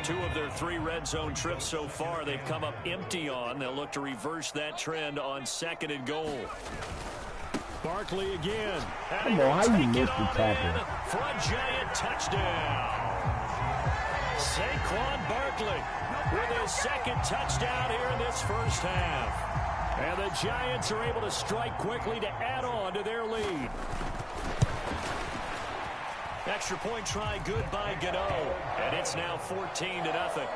2 of their 3 red zone trips so far they've come up empty on. They'll look to reverse that trend on 2nd and goal. Barkley again. Come on, how you missed the tackle? For a giant touchdown. Saquon Barkley with his 2nd touchdown here in this first half. And the Giants are able to strike quickly to add on to their lead. Extra point try good by Gano. And it's now 14-0.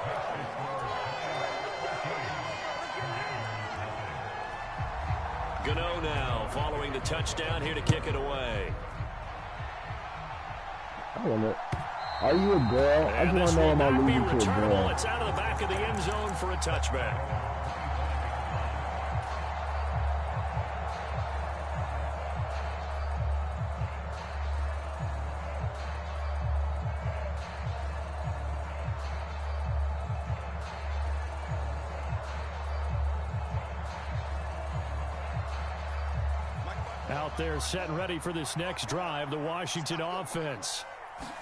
Gano now following the touchdown here to kick it away. I want it. Are you a girl? I just want to know am I losing to a girl. It's out of the back of the end zone for a touchback. Out there set and ready for this next drive, the Washington offense.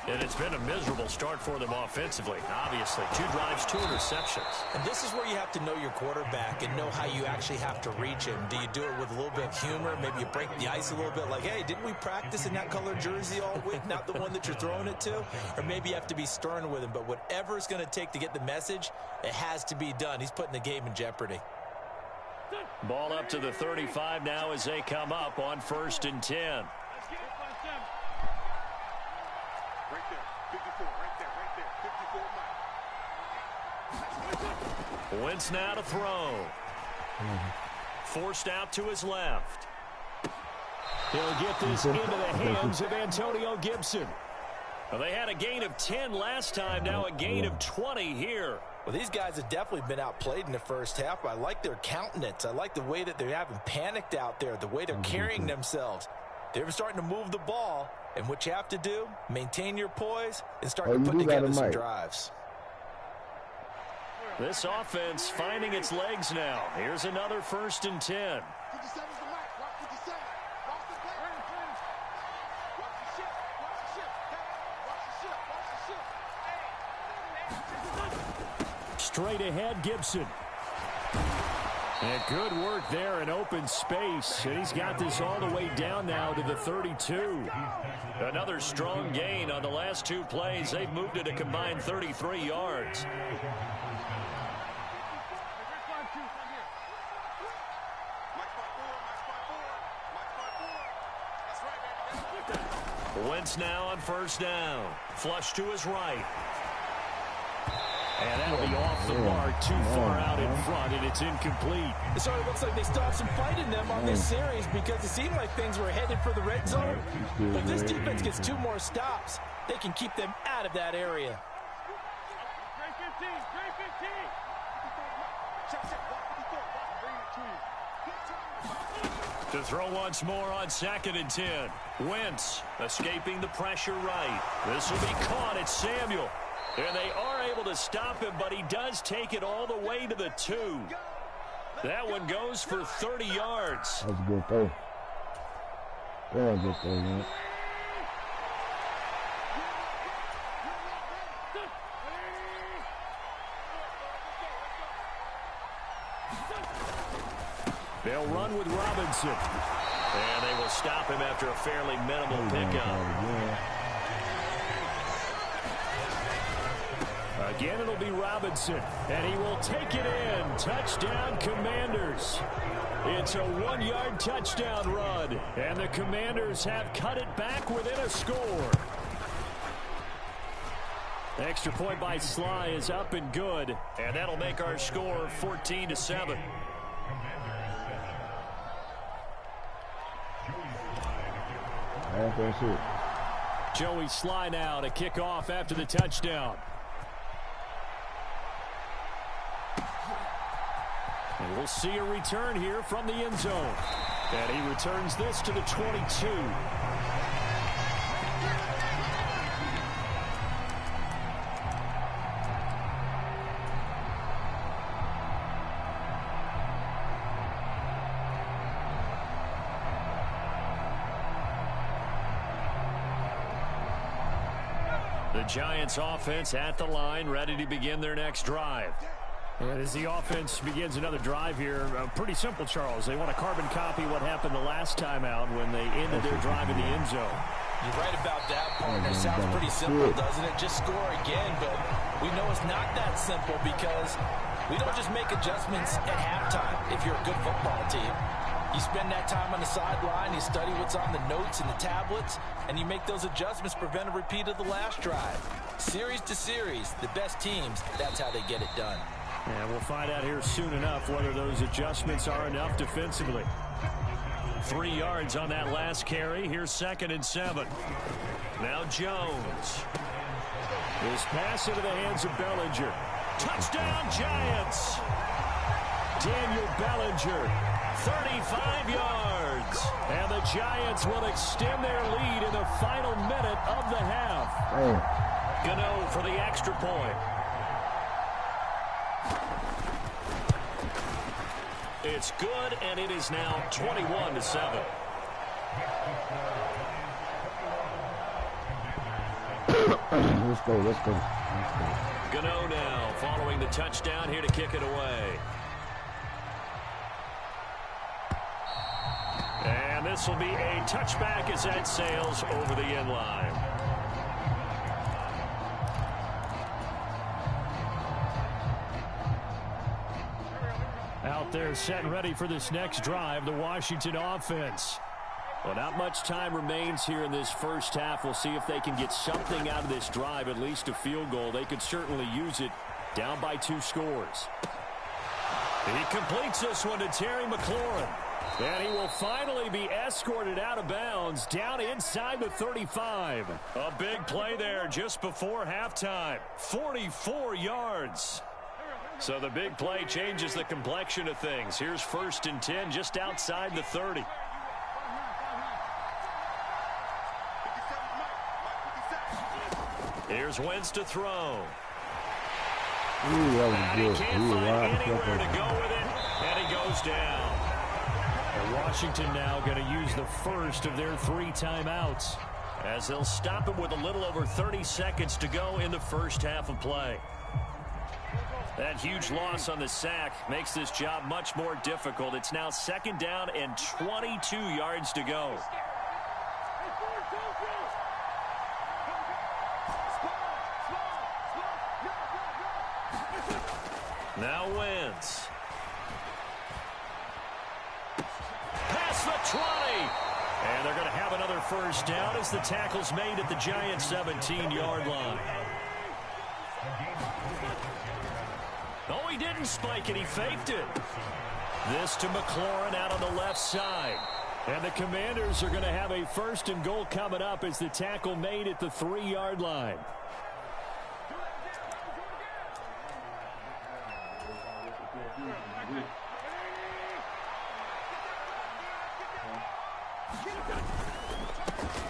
And it's been a miserable start for them offensively, obviously. 2 drives, 2 interceptions. And this is where you have to know your quarterback and know how you actually have to reach him. Do you do it with a little bit of humor? Maybe you break the ice a little bit like, hey, didn't we practice in that colored jersey all week? Not the one that you're throwing it to? Or maybe you have to be stern with him. But whatever it's going to take to get the message, it has to be done. He's putting the game in jeopardy. Ball up to the 35 now as they come up on 1st and 10. Right there, 54, right there, 54. Wentz now to throw. Forced out to his left. He'll get this into the hands of Antonio Gibson. Well, they had a gain of 10 last time, now a gain of 20 here. Well, these guys have definitely been outplayed in the first half. I like their countenance. I like the way that they're having panicked out there, the way they're carrying themselves. They're starting to move the ball, and what you have to do, maintain your poise and start to put together some drives. This offense finding its legs now. Here's another 1st and 10. Straight ahead, Gibson. And good work there in open space. And he's got this all the way down now to the 32. Another strong gain on the last 2 plays. They've moved it a combined 33 yards. Wentz now on 1st down. Flush to his right. And that'll be off the mark, too far out in front, and it's incomplete. It sort of looks like they still have some fight in them on this series because it seemed like things were headed for the red zone. But if this defense gets 2 more stops, they can keep them out of that area. To throw once more on 2nd and 10. Wentz escaping the pressure right. This will be caught. It's Samuel. And they are able to stop him, but he does take it all the way to the 2. That one goes for 30 yards. That's a good throw. Very good throw, man. They'll run with Robinson. And they will stop him after a fairly minimal pickup. Again, it'll be Robinson, and he will take it in. Touchdown, Commanders. It's a 1-yard touchdown run, and the Commanders have cut it back within a score. The extra point by Sly is up and good, and that'll make our score 14-7. That's it. Joey Sly now to kick off after the touchdown. And we'll see a return here from the end zone. And he returns this to the 22. The Giants offense at the line, ready to begin their next drive. And as the offense begins another drive here, pretty simple, Charles. They want to carbon copy what happened the last time out when they ended their drive in the end zone. You're right about that, partner. Sounds pretty simple, doesn't it? Just score again, but we know it's not that simple because we don't just make adjustments at halftime if you're a good football team. You spend that time on the sideline, you study what's on the notes and the tablets, and you make those adjustments, prevent a repeat of the last drive. Series to series, the best teams, that's how they get it done. And we'll find out here soon enough whether those adjustments are enough defensively. 3 yards on that last carry. Here's 2nd and 7. Now Jones. His pass into the hands of Bellinger. Touchdown, Giants! Daniel Bellinger, 35 yards. And the Giants will extend their lead in the final minute of the half. Gano for the extra point. It's good, and it is now 21-7. Let's go. Gano now following the touchdown here to kick it away. And this will be a touchback as that sails over the end line. Out there set and ready for this next drive, the Washington offense. Well, not much time remains here in this first half. We'll see if they can get something out of this drive, at least a field goal. They could certainly use it down by 2 scores. He completes this one to Terry McLaurin. And he will finally be escorted out of bounds down inside the 35. A big play there just before halftime. 44 yards. So the big play changes the complexion of things. Here's 1st and 10 just outside the 30. Here's Wentz to throw. Ooh, that was And good. he can't Ooh, find right. anywhere to go with it, and he goes down. And Washington now going to use the first of their 3 timeouts, as they'll stop it with a little over 30 seconds to go in the first half of play. That huge loss on the sack makes this job much more difficult. It's now 2nd down and 22 yards to go. Now Wentz. Past the 20. And they're going to have another first down as the tackle's made at the Giants' 17-yard line. Oh, he didn't spike it. He faked it. This to McLaurin out on the left side. And the Commanders are going to have a 1st and goal coming up as the tackle made at the 3-yard line.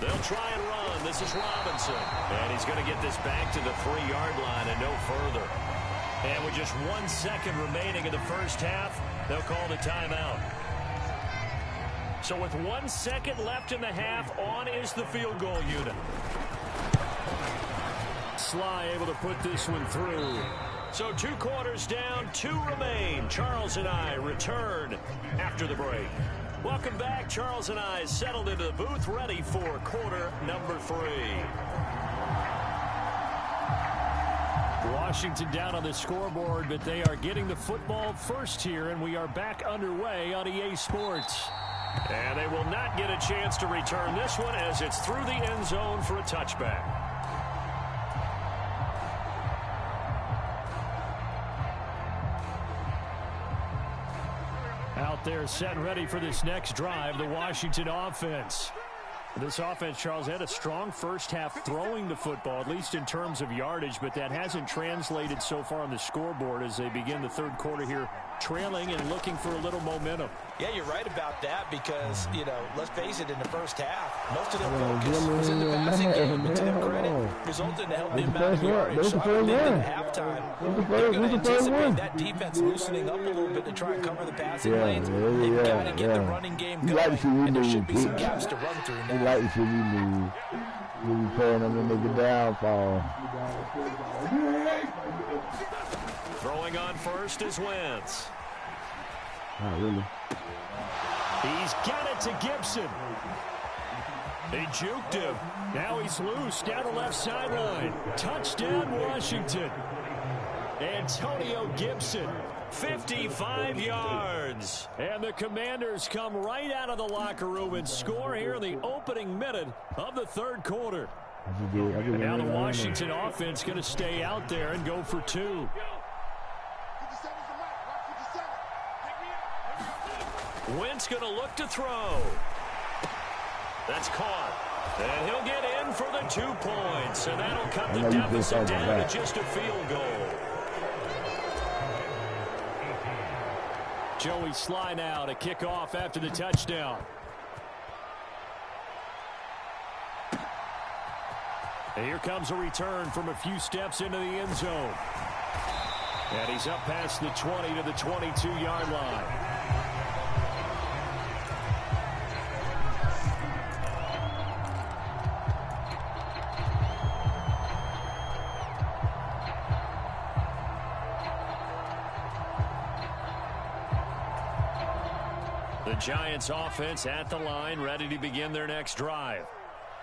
They'll try and run. This is Robinson. And he's going to get this back to the 3-yard line and no further. And with just 1 second remaining in the first half, they'll call the timeout. So with 1 second left in the half, on is the field goal unit. Sly able to put this one through. So 2 quarters down, 2 remain. Charles and I return after the break. Welcome back. Charles and I settled into the booth, ready for quarter number 3. Washington down on the scoreboard, but they are getting the football first here, and we are back underway on EA Sports. And they will not get a chance to return this one as it's through the end zone for a touchback. Out there set and ready for this next drive, the Washington offense. This offense, Charles, had a strong first half throwing the football, at least in terms of yardage, but that hasn't translated so far on the scoreboard as they begin the 3rd quarter here, trailing and looking for a little momentum. Yeah, you're right about that because, you know, let's face it, in the first half, most of their focus was in the passing game, but to their credit, resulted in a healthy amount of yardage. So I would think that at halftime, they're going to anticipate that defense loosening up a little bit to try and cover the passing lanes. They've got to get the running game going, and there should be some gaps to run through now. You like to see me move. You be playing them to make the downfall. Throwing on first is Wentz. Not really. He's got it to Gibson. They juked him. Now he's loose down the left sideline. Touchdown, Washington. Antonio Gibson, 55 yards. And the Commanders come right out of the locker room and score here in the opening minute of the 3rd quarter. And now the Washington offense going to stay out there and go for 2. Wentz going to look to throw. That's caught. And he'll get in for the 2 points. And that'll cut the deficit down to just a field goal. Joey Sly now to kick off after the touchdown. And here comes a return from a few steps into the end zone. And he's up past the 20 to the 22-yard line. The Giants offense at the line, ready to begin their next drive.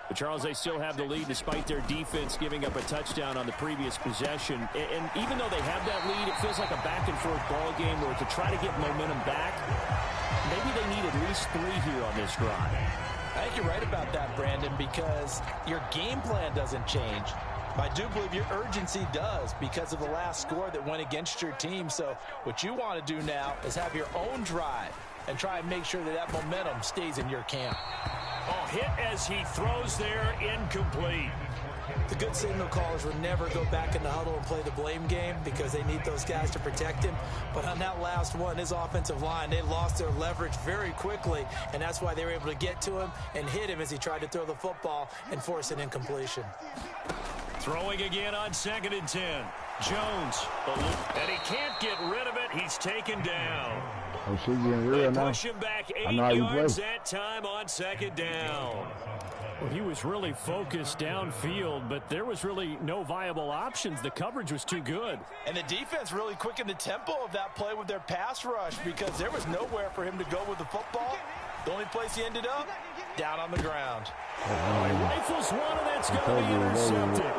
But, Charles, they still have the lead despite their defense giving up a touchdown on the previous possession. And even though they have that lead, it feels like a back-and-forth ball game where to try to get momentum back, maybe they need at least 3 here on this drive. I think you're right about that, Brandon, because your game plan doesn't change. I do believe your urgency does because of the last score that went against your team. So what you want to do now is have your own drive and try and make sure that that momentum stays in your camp. Oh, hit as he throws there, incomplete. The good signal callers would never go back in the huddle and play the blame game because they need those guys to protect him. But on that last one, his offensive line, they lost their leverage very quickly, and that's why they were able to get to him and hit him as he tried to throw the football and force an incompletion. Throwing again on 2nd and 10. Jones, and he can't get rid of it. He's taken down. Oh, she's getting real now. Push him back 8 I know yards that time on 2nd down. Well, he was really focused downfield, but there was really no viable options. The coverage was too good. And the defense really quickened the tempo of that play with their pass rush because there was nowhere for him to go with the football. The only place he ended up, down on the ground. He rifles one, and that's going to be intercepted.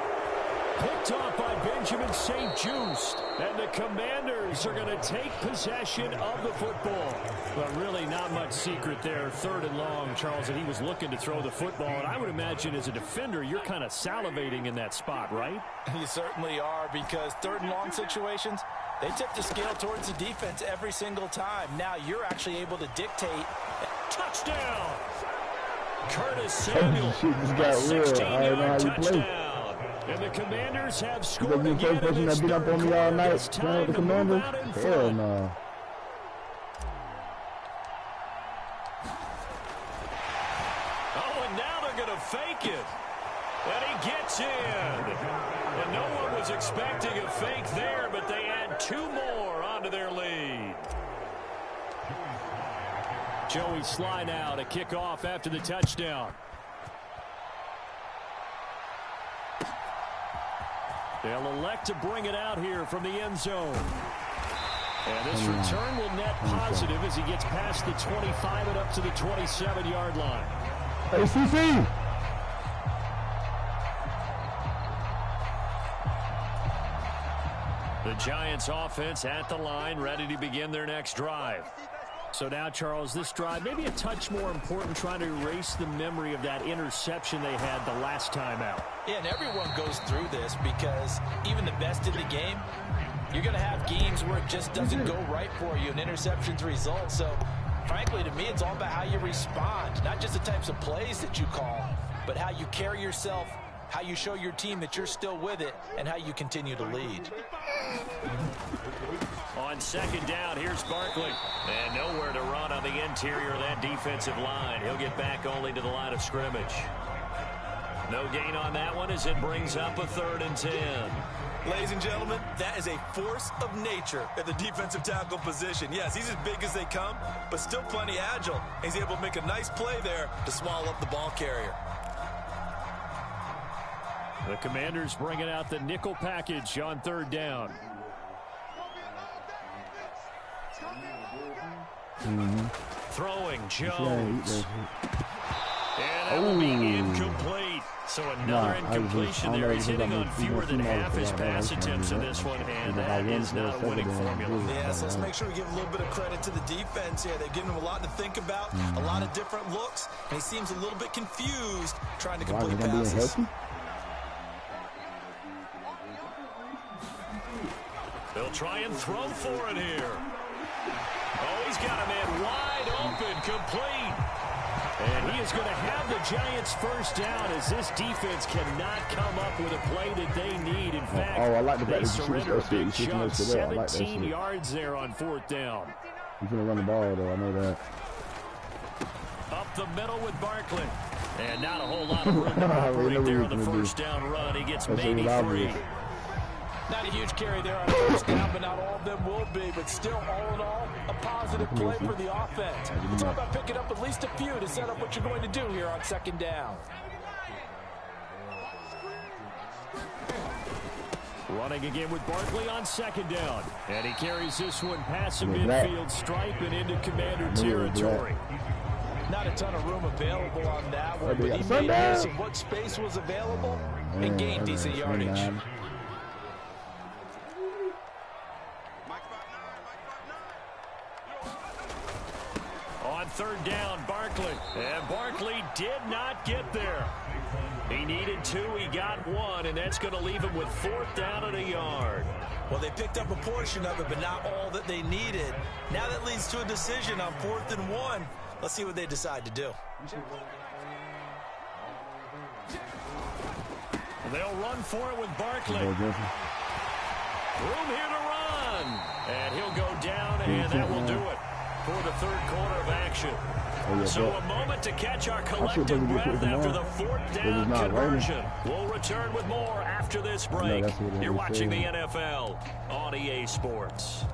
Picked off by Benjamin St. Just. And the Commanders are going to take possession of the football. But really not much secret there. 3rd and long, Charles, and he was looking to throw the football. And I would imagine as a defender, you're kind of salivating in that spot, right? You certainly are, because 3rd and long situations, they tip the scale towards the defense every single time. Now you're actually able to dictate. Touchdown! Curtis Samuel, Just got real. I don't know how you play. And the Commanders have scored You again the first person that beat up on me all night playing with the Commanders? Hell no. Oh, and now they're going to fake it. And he gets in. And no one was expecting a fake there, but they add 2 more onto their lead. Joey Sly now to kick off after the touchdown. They'll elect to bring it out here from the end zone. And this return will net positive as he gets past the 25 and up to the 27-yard line. Hey, CC! The Giants offense at the line, ready to begin their next drive. So now, Charles, this drive maybe a touch more important, trying to erase the memory of that interception they had the last time out. Yeah, and everyone goes through this because even the best in the game, you're going to have games where it just doesn't go right for you, and interceptions result. So, frankly, to me, it's all about how you respond, not just the types of plays that you call, but how you carry yourself, how you show your team that you're still with it, and how you continue to lead. On 2nd down, here's Barkley. And nowhere to run on the interior of that defensive line. He'll get back only to the line of scrimmage. No gain on that one as it brings up a 3rd and 10. Ladies and gentlemen, that is a force of nature at the defensive tackle position. Yes, he's as big as they come, but still plenty agile. He's able to make a nice play there to swallow up the ball carrier. The Commanders bringing out the nickel package on 3rd down. Throwing Jones. And that will be incomplete. So another incompletion there. He's hitting on fewer than half his pass attempts in this one, and that is not a winning formula. Yes, let's make sure we give a little bit of credit to the defense here. They've given him a lot to think about, a lot of different looks, and he seems a little bit confused trying to complete passes. They'll try and throw for it here. Oh, he's got a man wide open, complete. And he is going to have the Giants first down as this defense cannot come up with a play that they need. In fact, I like the they surrender a big chunk, 17 yards there on 4th down. He's going to run the ball, though. I know that. Up the middle with Barkley. And not a whole lot of room to operate there on the first down run. He gets maybe 3. Not a huge carry there on 1st down, but not all of them will be. But still, all in all, a positive play for the offense. It's all about picking up at least a few to set up what you're going to do here on 2nd down. Running again with Barkley on 2nd down. And he carries this one past the midfield stripe and into Commander territory. Not a ton of room available on that one, but he made use of what space was available and gained decent yardage. On 3rd down, Barkley. And Barkley did not get there. He needed 2, he got 1, and that's going to leave him with 4th down and a yard. Well, they picked up a portion of it, but not all that they needed. Now that leads to a decision on 4th and 1. Let's see what they decide to do. They'll run for it with Barkley. Room here to run. And he'll go down, and that will do it for the third quarter of action. So a moment to catch our collective breath after the fourth down conversion. We'll return with more after this break. You're watching the NFL on EA Sports.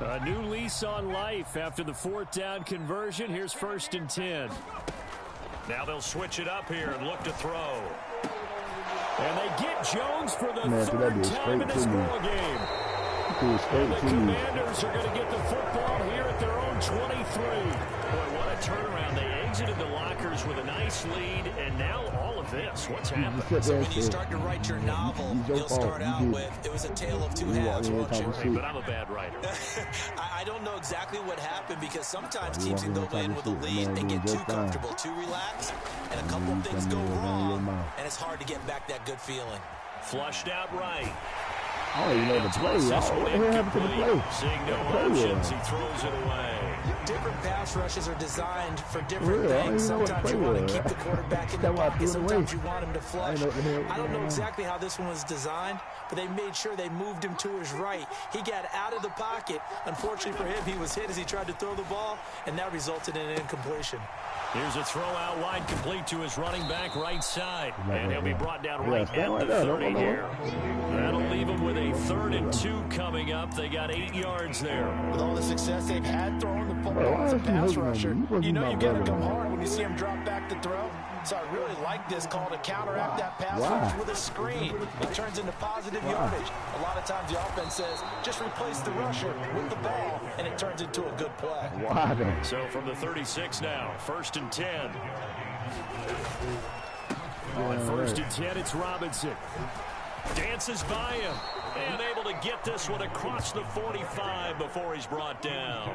A new lease on life after the fourth down conversion. Here's 1st and 10. Now they'll switch it up here and look to throw. And they get Jones for the third time in this ball game. And the Commanders are going to get the football here at their own 23. Boy, what a turnaround. They exited the lockers with a nice lead, and now all of this. What's happened? So when you start to write your novel, you'll start out with, it was a tale of two halves, won't you? Hey, but I'm a bad writer. I don't know exactly what happened, because sometimes teams can go in with a lead and get too comfortable, too relaxed, and a couple of things go wrong, and it's hard to get back that good feeling. Flushed out right. I don't even know the play. What happened to the play? Seeing no options, he throws it away. Different pass rushes are designed for different things. Sometimes you want to keep the quarterback in the pocket. Sometimes you want him to flush. I don't know exactly how this one was designed, but they made sure they moved him to his right. He got out of the pocket. Unfortunately for him, he was hit as he tried to throw the ball, and that resulted in an incompletion. Here's a throw out wide, complete to his running back right side. And he'll be brought down right at the 30 here. That'll leave him with a 3rd and 2 coming up. They got 8 yards there. With all the success they've had throwing the football as a pass rusher, you know you got to come hard when you see him drop back to throw. So I really like this call to counteract that pass rush with a screen. It turns into positive yardage. A lot of times the offense says, just replace the rusher with the ball, and it turns into a good play. So from the 36 now, 1st and 10. On 1st and 10, it's Robinson. Dances by him and able to get this one across the 45 before he's brought down.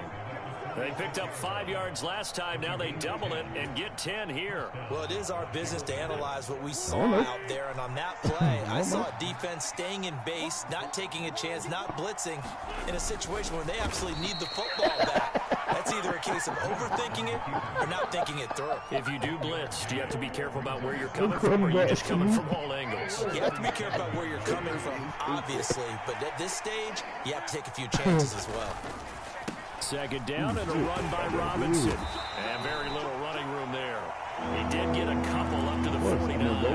They picked up 5 yards last time. Now they double it and get 10 here. Well, it is our business to analyze what we saw out there. And on that play, I saw a defense staying in base, not taking a chance, not blitzing in a situation where they absolutely need the football back. That's either a case of overthinking it or not thinking it through. If you do blitz, do you have to be careful about where you're coming from, or are you just coming from all angles? You have to be careful about where you're coming from, obviously. But at this stage, you have to take a few chances as well. 2nd down and a run by Robinson. And very little running room there. He did get a couple up to the 49.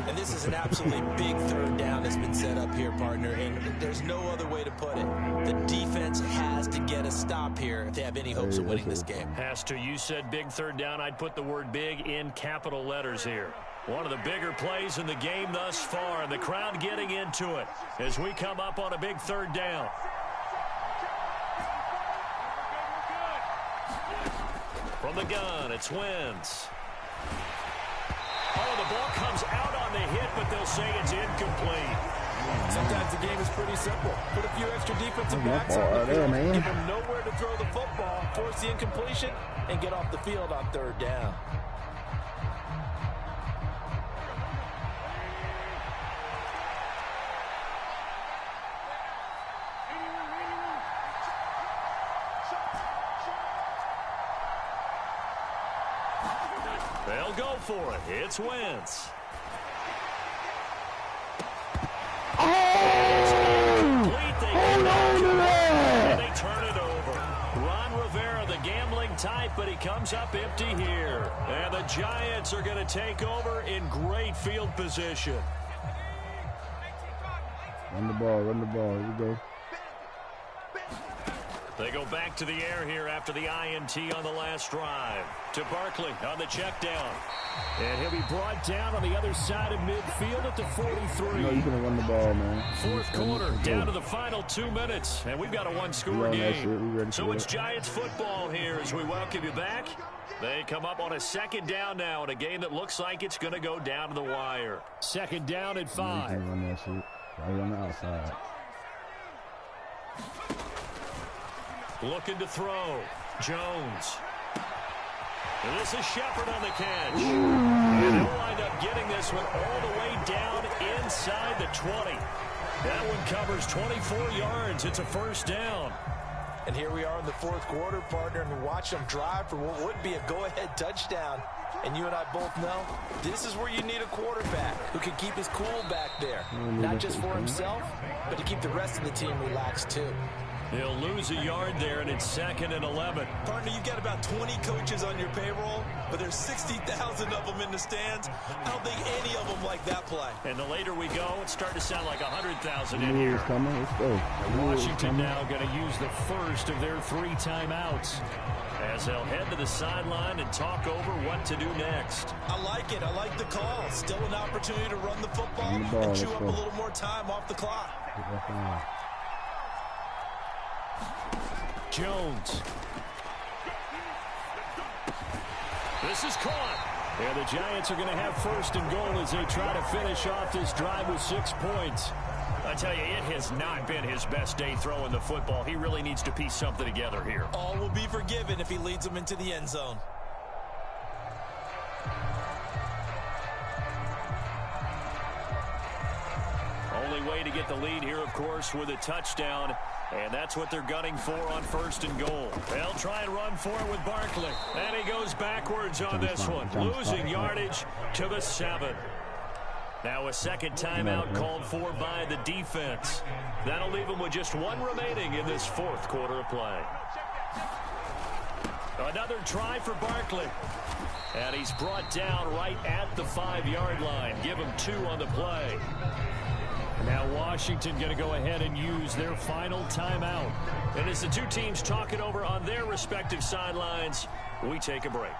And this is an absolutely big 3rd down that's been set up here, partner. And there's no other way to put it. The defense has to get a stop here if they have any hopes of winning this game. Has to. You said big 3rd down. I'd put the word big in capital letters here. One of the bigger plays in the game thus far. And the crowd getting into it as we come up on a big 3rd down. From the gun, it's Wentz. Oh, the ball comes out on the hit, but they'll say it's incomplete. Sometimes the game is pretty simple. Put a few extra defensive backs on the field, give them nowhere to throw the football, force the incompletion, and get off the field on 3rd down. They'll go for it. It's Wentz. They turn it over. Ron Rivera, the gambling type, but he comes up empty here. And the Giants are going to take over in great field position. Run the ball. Here we go. They go back to the air here after the INT on the last drive. To Barkley on the check down. And he'll be brought down on the other side of midfield at the 43. No, you're going to run the ball, man. 4th quarter, down to the final 2 minutes. And we've got a one-score game. So it's Giants football here as we welcome you back. They come up on a 2nd down now in a game that looks like it's going to go down to the wire. 2nd down at 5. You can run that shit. Right on the outside. Looking to throw. Jones. And this is Shepard on the catch. And they'll wind up getting this one all the way down inside the 20. That one covers 24 yards. It's a 1st down. And here we are in the 4th quarter, partner, and watch them drive for what would be a go-ahead touchdown. And you and I both know this is where you need a quarterback who can keep his cool back there. Not just for himself, but to keep the rest of the team relaxed too. He'll lose a yard there, and it's 2nd and 11. Partner, you've got about 20 coaches on your payroll, but there's 60,000 of them in the stands. I don't think any of them like that play. And the later we go, it's starting to sound like 100,000 in here. Washington now going to use the first of their 3 timeouts, as they'll head to the sideline and talk over what to do next. I like it. I like the call. Still an opportunity to run the football and chew up a little more time off the clock. Jones. This is caught. And the Giants are going to have 1st and goal as they try to finish off this drive with 6 points. I tell you, it has not been his best day throwing the football. He really needs to piece something together here. All will be forgiven if he leads them into the end zone. Only way to get the lead here, of course, with a touchdown. And that's what they're gunning for on 1st and goal. They'll try and run for it with Barkley. And he goes backwards on this one, losing yardage to the 7. Now a 2nd timeout called for by the defense. That'll leave them with just 1 remaining in this 4th quarter of play. Another try for Barkley. And he's brought down right at the 5-yard line. Give him 2 on the play. Now Washington going to go ahead and use their final timeout. And as the 2 teams talk it over on their respective sidelines, we take a break.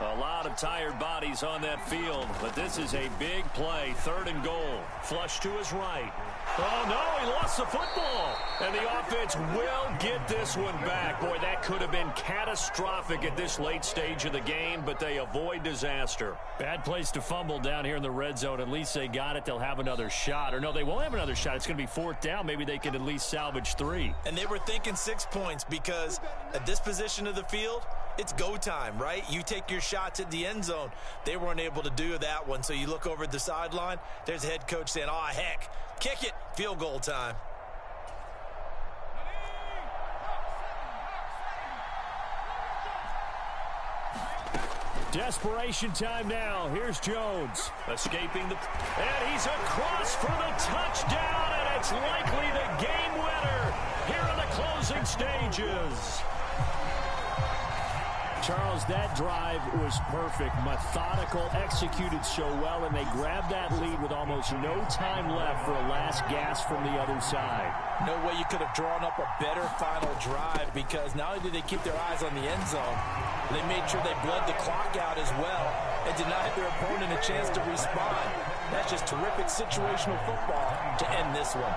A lot of tired bodies on that field, but this is a big play. 3rd and goal. Flush to his right. Oh, no, he lost the football. And the offense will get this one back. Boy, that could have been catastrophic at this late stage of the game, but they avoid disaster. Bad place to fumble down here in the red zone. At least they got it. They'll have another shot. Or no, they won't have another shot. It's going to be 4th down. Maybe they can at least salvage 3. And they were thinking 6 points because at this position of the field, it's go time, right? You take your shots at the end zone. They weren't able to do that one. So you look over at the sideline, there's a head coach saying, oh, heck, kick it, field goal time. Desperation time now. Here's Jones. Escaping the... And he's across for the touchdown, and it's likely the game winner here in the closing stages. Charles, that drive was perfect, methodical, executed so well, and they grabbed that lead with almost no time left for a last gasp from the other side. No way you could have drawn up a better final drive, because not only did they keep their eyes on the end zone, they made sure they bled the clock out as well and denied their opponent a chance to respond. That's just terrific situational football to end this one.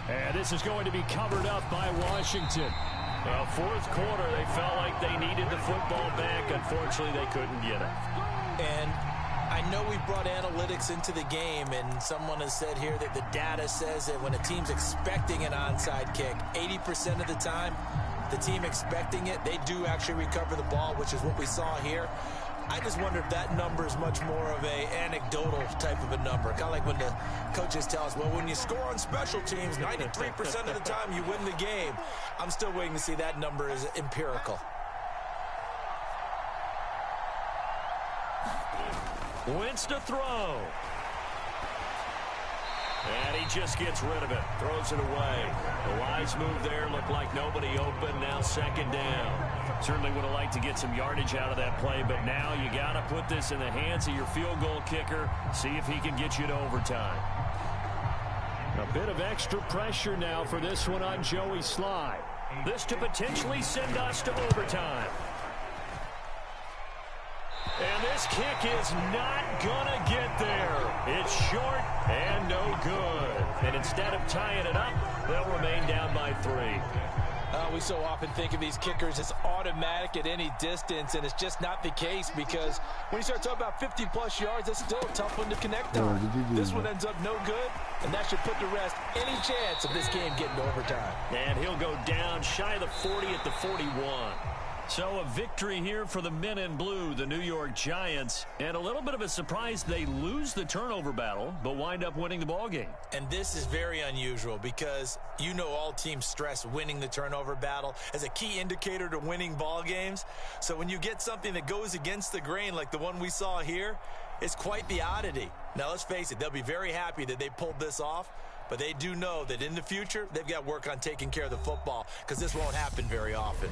And this is going to be covered up by Washington. 4th quarter, they felt like they needed the football back. Unfortunately, they couldn't get it. And I know we brought analytics into the game, and someone has said here that the data says that when a team's expecting an onside kick, 80% of the time, the team expecting it, they do actually recover the ball, which is what we saw here. I just wonder if that number is much more of a anecdotal type of a number. Kind of like when the coaches tell us, well, when you score on special teams, 93% of the time you win the game. I'm still waiting to see that number is empirical. Wentz to throw. And he just gets rid of it. Throws it away. The wise move there. Looked like nobody open. Now 2nd down. Certainly would have liked to get some yardage out of that play, but now you got to put this in the hands of your field goal kicker. See if he can get you to overtime. A bit of extra pressure now for this one on Joey Sly. This to potentially send us to overtime. And this kick is not gonna get there. It's short and no good. And instead of tying it up, they'll remain down by 3. We so often think of these kickers as automatic at any distance, and it's just not the case, because when you start talking about 50-plus yards, that's still a tough one to connect on. This one ends up no good, and that should put to rest any chance of this game getting to overtime. And he'll go down shy of the 40 at the 41. So a victory here for the men in blue, the New York Giants. And a little bit of a surprise, they lose the turnover battle, but wind up winning the ballgame. And this is very unusual because you know all teams stress winning the turnover battle as a key indicator to winning ball games. So when you get something that goes against the grain like the one we saw here, it's quite the oddity. Now, let's face it, they'll be very happy that they pulled this off, but they do know that in the future, they've got to work on taking care of the football because this won't happen very often.